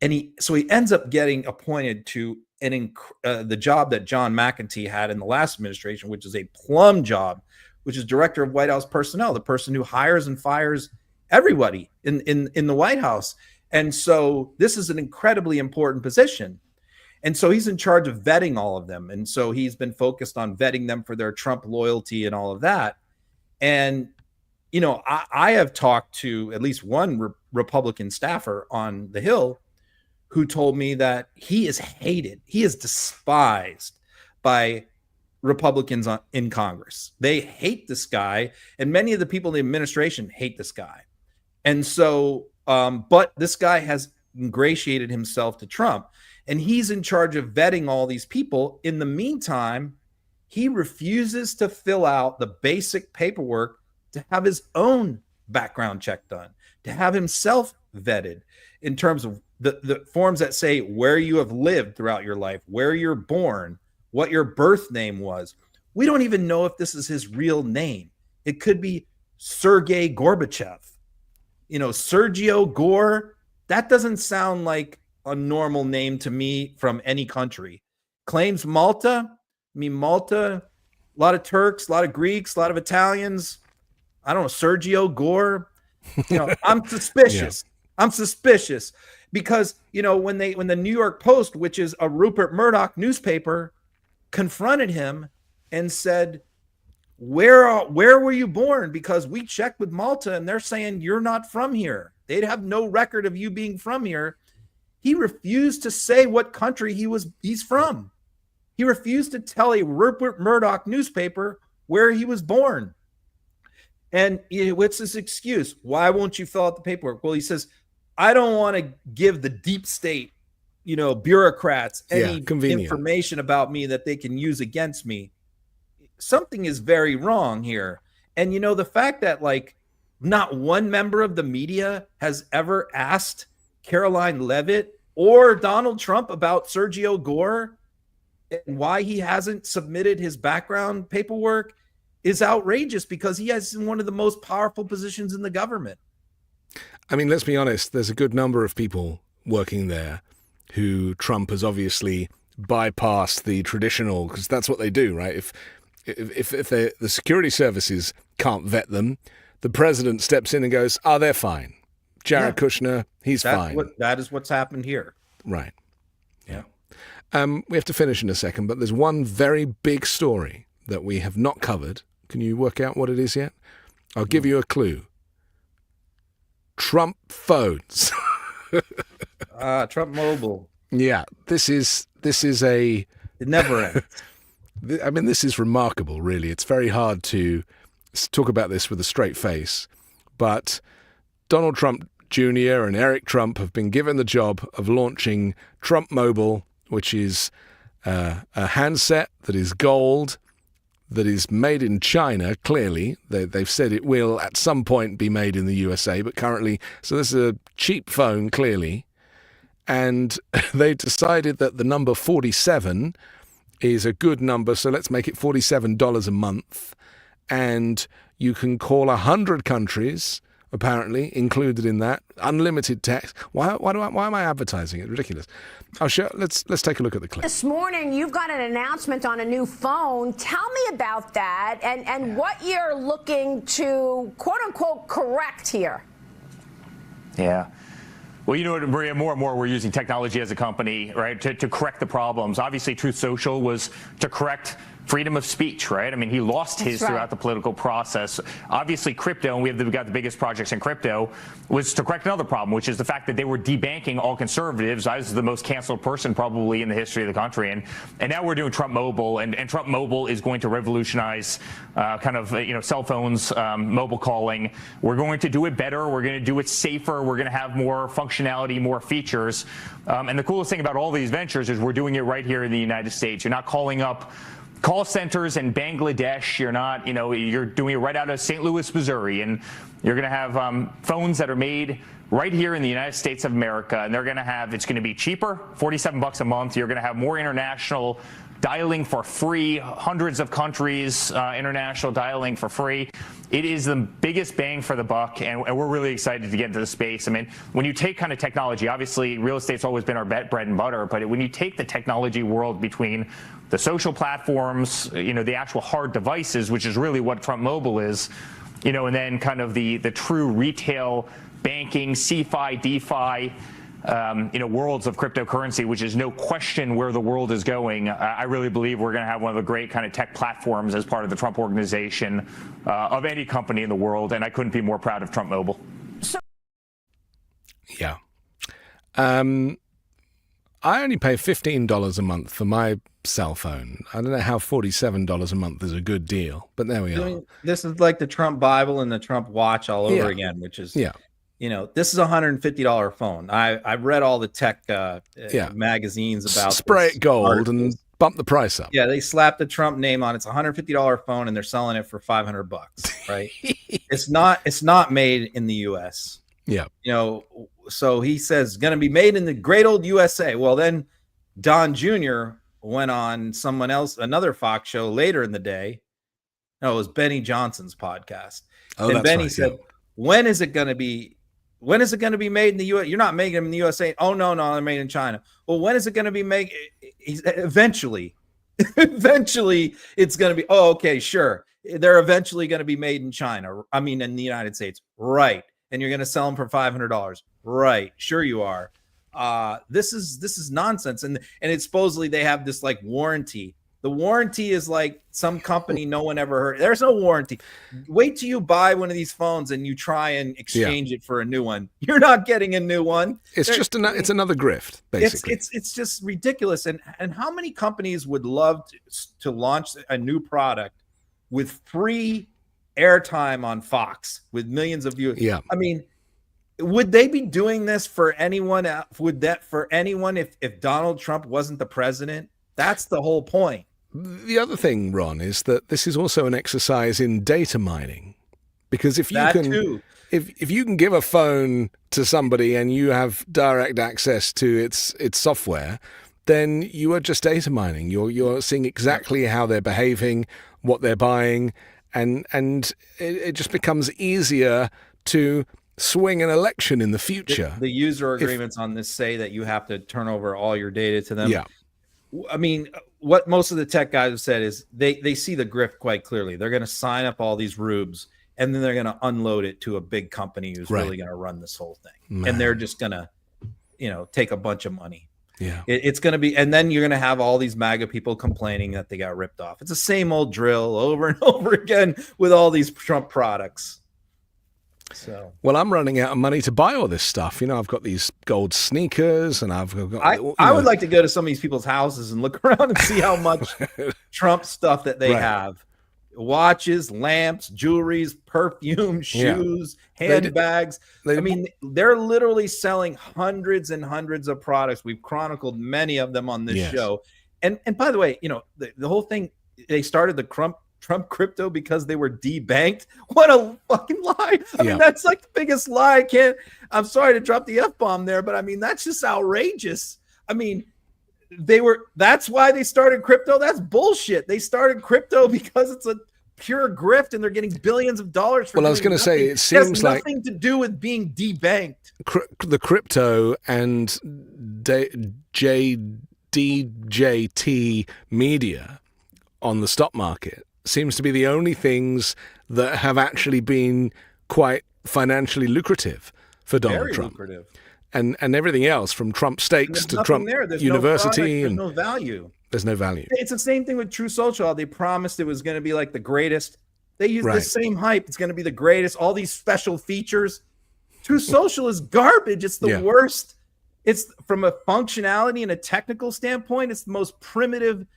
And he ends up getting appointed to the job that John McEntee had in the last administration, which is a plum job, which is director of White House personnel, the person who hires and fires everybody in the White House. And so this is an incredibly important position. And so he's in charge of vetting all of them. And so he's been focused on vetting them for their Trump loyalty and all of that. And, you know, I have talked to at least one Republican staffer on the Hill who told me that he is hated. He is despised by Republicans in Congress. They hate this guy, and many of the people in the administration hate this guy. And so, but this guy has ingratiated himself to Trump, and he's in charge of vetting all these people. In the meantime, he refuses to fill out the basic paperwork to have his own background check done, to have himself vetted in terms of the forms that say where you have lived throughout your life, where you're born, what your birth name was. We don't even know if this is his real name. It could be Sergei Gorbachev. You know, Sergio Gor, that doesn't sound like a normal name to me from any country. Claims Malta. I mean, Malta, a lot of Turks, a lot of Greeks, a lot of Italians. I don't know, Sergio Gor. You know, I'm suspicious. Yeah. I'm suspicious because, you know, when the New York Post, which is a Rupert Murdoch newspaper, confronted him and said, where were you born? Because we checked with Malta and they're saying you're not from here. They'd have no record of you being from here. He refused to say what country he's from. He refused to tell a Rupert Murdoch newspaper where he was born. And what's his excuse? Why won't you fill out the paperwork? Well, he says, I don't want to give the deep state, you know, bureaucrats any information about me that they can use against me. Something is very wrong here. And, you know, the fact that like not one member of the media has ever asked Caroline Leavitt or Donald Trump about Sergio Gor and why he hasn't submitted his background paperwork is outrageous because he has one of the most powerful positions in the government. I mean, let's be honest, there's a good number of people working there who Trump has obviously bypassed the traditional, because that's what they do, right? If the security services can't vet them, the president steps in and goes, oh, they're fine. Jared Kushner, he's fine. That is what's happened here. Right. Yeah. We have to finish in a second, but there's one very big story that we have not covered. Can you work out what it is yet? I'll give you a clue. Trump phones. Trump Mobile. Yeah, this is It never ends. I mean, this is remarkable, really. It's very hard to talk about this with a straight face, but Donald Trump Jr. and Eric Trump have been given the job of launching Trump Mobile, which is a handset that is gold, that is made in China, clearly. They've said it will at some point be made in the USA, but currently, so this is a cheap phone, clearly. And they decided that the number 47 is a good number, so let's make it $47 a month. And you can call 100 countries apparently included in that. Unlimited text. Why am I advertising it? Ridiculous. Let's take a look at the clip. This morning, you've got an announcement on a new phone. Tell me about that and what you're looking to, quote unquote, correct here. Yeah. Well, you know what, Maria, more and more we're using technology as a company, right, to correct the problems. Obviously, Truth Social was to correct freedom of speech, right? I mean, he lost his throughout the political process. Obviously, crypto, and we got the biggest projects in crypto, was to correct another problem, which is the fact that they were debanking all conservatives. I was the most canceled person probably in the history of the country. And now we're doing Trump Mobile, and Trump Mobile is going to revolutionize cell phones, mobile calling. We're going to do it better. We're going to do it safer. We're going to have more functionality, more features. And the coolest thing about all these ventures is we're doing it right here in the United States. You're not calling up call centers in Bangladesh. You're not, you're doing it right out of St. Louis, Missouri, and you're going to have phones that are made right here in the United States of America, and it's going to be cheaper, $47 a month. You're going to have more international dialing for free, hundreds of countries, international dialing for free. It is the biggest bang for the buck, and we're really excited to get into the space. I mean, when you take kind of technology, obviously real estate's always been our bread and butter, but when you take the technology world between the social platforms, the actual hard devices, which is really what Trump Mobile is, and then kind of the true retail banking, CeFi, DeFi, worlds of cryptocurrency, which is no question where the world is going. I really believe we're going to have one of the great kind of tech platforms as part of the Trump organization of any company in the world, and I couldn't be more proud of Trump Mobile. Yeah. I only pay $15 a month for my cell phone. I don't know how $47 a month is a good deal, but there we are. This is like the Trump Bible and the Trump watch all over again, which is, this is a $150 phone. I've read all the tech magazines about spray it gold and bump the price up. Yeah, they slapped the Trump name on it. It's a $150 phone and they're selling it for $500, right? It's not made in the US. Yeah. So he says going to be made in the great old USA. Well, then Don Jr. went on another Fox show later in the day. No, it was Benny Johnson's podcast. And Benny said, when is it going to be made in the US? You're not making them in the USA. Oh, no, they're made in China. Well, when is it going to be made? Eventually it's going to be, oh, okay, sure. They're eventually going to be made in China. I mean, in the United States. Right. And you're going to sell them for $500. Right. Sure you are. This is nonsense. And it's supposedly they have this like warranty. The warranty is like some company no one ever heard. There's no warranty. Wait till you buy one of these phones and you try and exchange it for a new one. You're not getting a new one. It's it's another grift, basically. It's just ridiculous. And how many companies would love to launch a new product with free airtime on Fox with millions of viewers? Yeah. I mean, would they be doing this for anyone? If Donald Trump wasn't the president? That's the whole point. The other thing, Ron, is that this is also an exercise in data mining, because if you can give a phone to somebody and you have direct access to its software, then you are just data mining. You're seeing exactly how they're behaving, what they're buying, and it just becomes easier to swing an election in the future. The user agreements on this say that you have to turn over all your data to them. Yeah. I mean, what most of the tech guys have said is they see the grift quite clearly. They're going to sign up all these rubes and then they're going to unload it to a big company who's really going to run this whole thing. And they're just going to, take a bunch of money. Yeah. It's going to be, and then you're going to have all these MAGA people complaining that they got ripped off. It's the same old drill over and over again with all these Trump products. So, well, I'm running out of money to buy all this stuff. I've got these gold sneakers, and I've got. I would like to go to some of these people's houses and look around and see how much Trump stuff that they have: watches, lamps, jewelries, perfume, shoes, handbags. I mean, they're literally selling hundreds and hundreds of products. We've chronicled many of them on this show. And by the way, the whole thing. They started the Trump crypto because they were debanked. What a fucking lie. I mean, that's like the biggest lie. I'm sorry to drop the F-bomb there, but I mean, that's just outrageous. I mean, that's why they started crypto. That's bullshit. They started crypto because it's a pure grift, and they're getting billions of dollars for Well, I was doing going to say, nothing. it seems has like nothing to do with being debanked. the crypto and DJT media on the stock market seems to be the only things that have actually been quite financially lucrative for Donald Very Trump. lucrative. And everything else, from Trump steaks to Trump There's University, no product, there's no value. There's no value. It's the same thing with True Social. They promised it was going to be like the greatest. They use the same hype. It's going to be the greatest. All these special features. True Social is garbage. It's the worst. It's from a functionality and a technical standpoint, it's the most primitive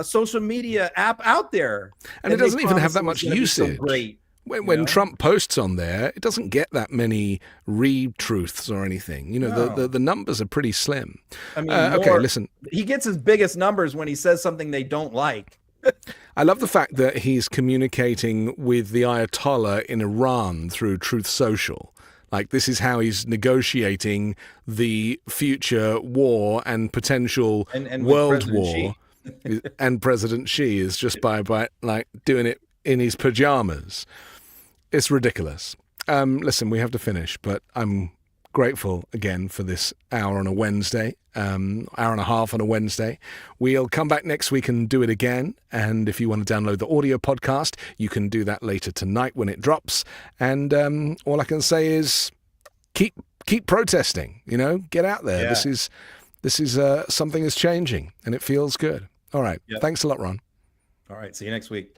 social media app out there. And it doesn't even have that much usage. So great. When Trump posts on there, it doesn't get that many retruths or anything. The numbers are pretty slim. I mean, okay, listen. He gets his biggest numbers when he says something they don't like. I love the fact that he's communicating with the Ayatollah in Iran through Truth Social. Like, this is how he's negotiating the future war and potential and world war. And President Xi is just by like doing it in his pajamas. It's ridiculous. Listen, we have to finish, but I'm grateful again for this hour on a Wednesday, hour and a half on a Wednesday. We'll come back next week and do it again. And if you want to download the audio podcast, you can do that later tonight when it drops. And all I can say is keep protesting, get out there. Yeah. This is something is changing and it feels good. All right. Yep. Thanks a lot, Ron. All right. See you next week.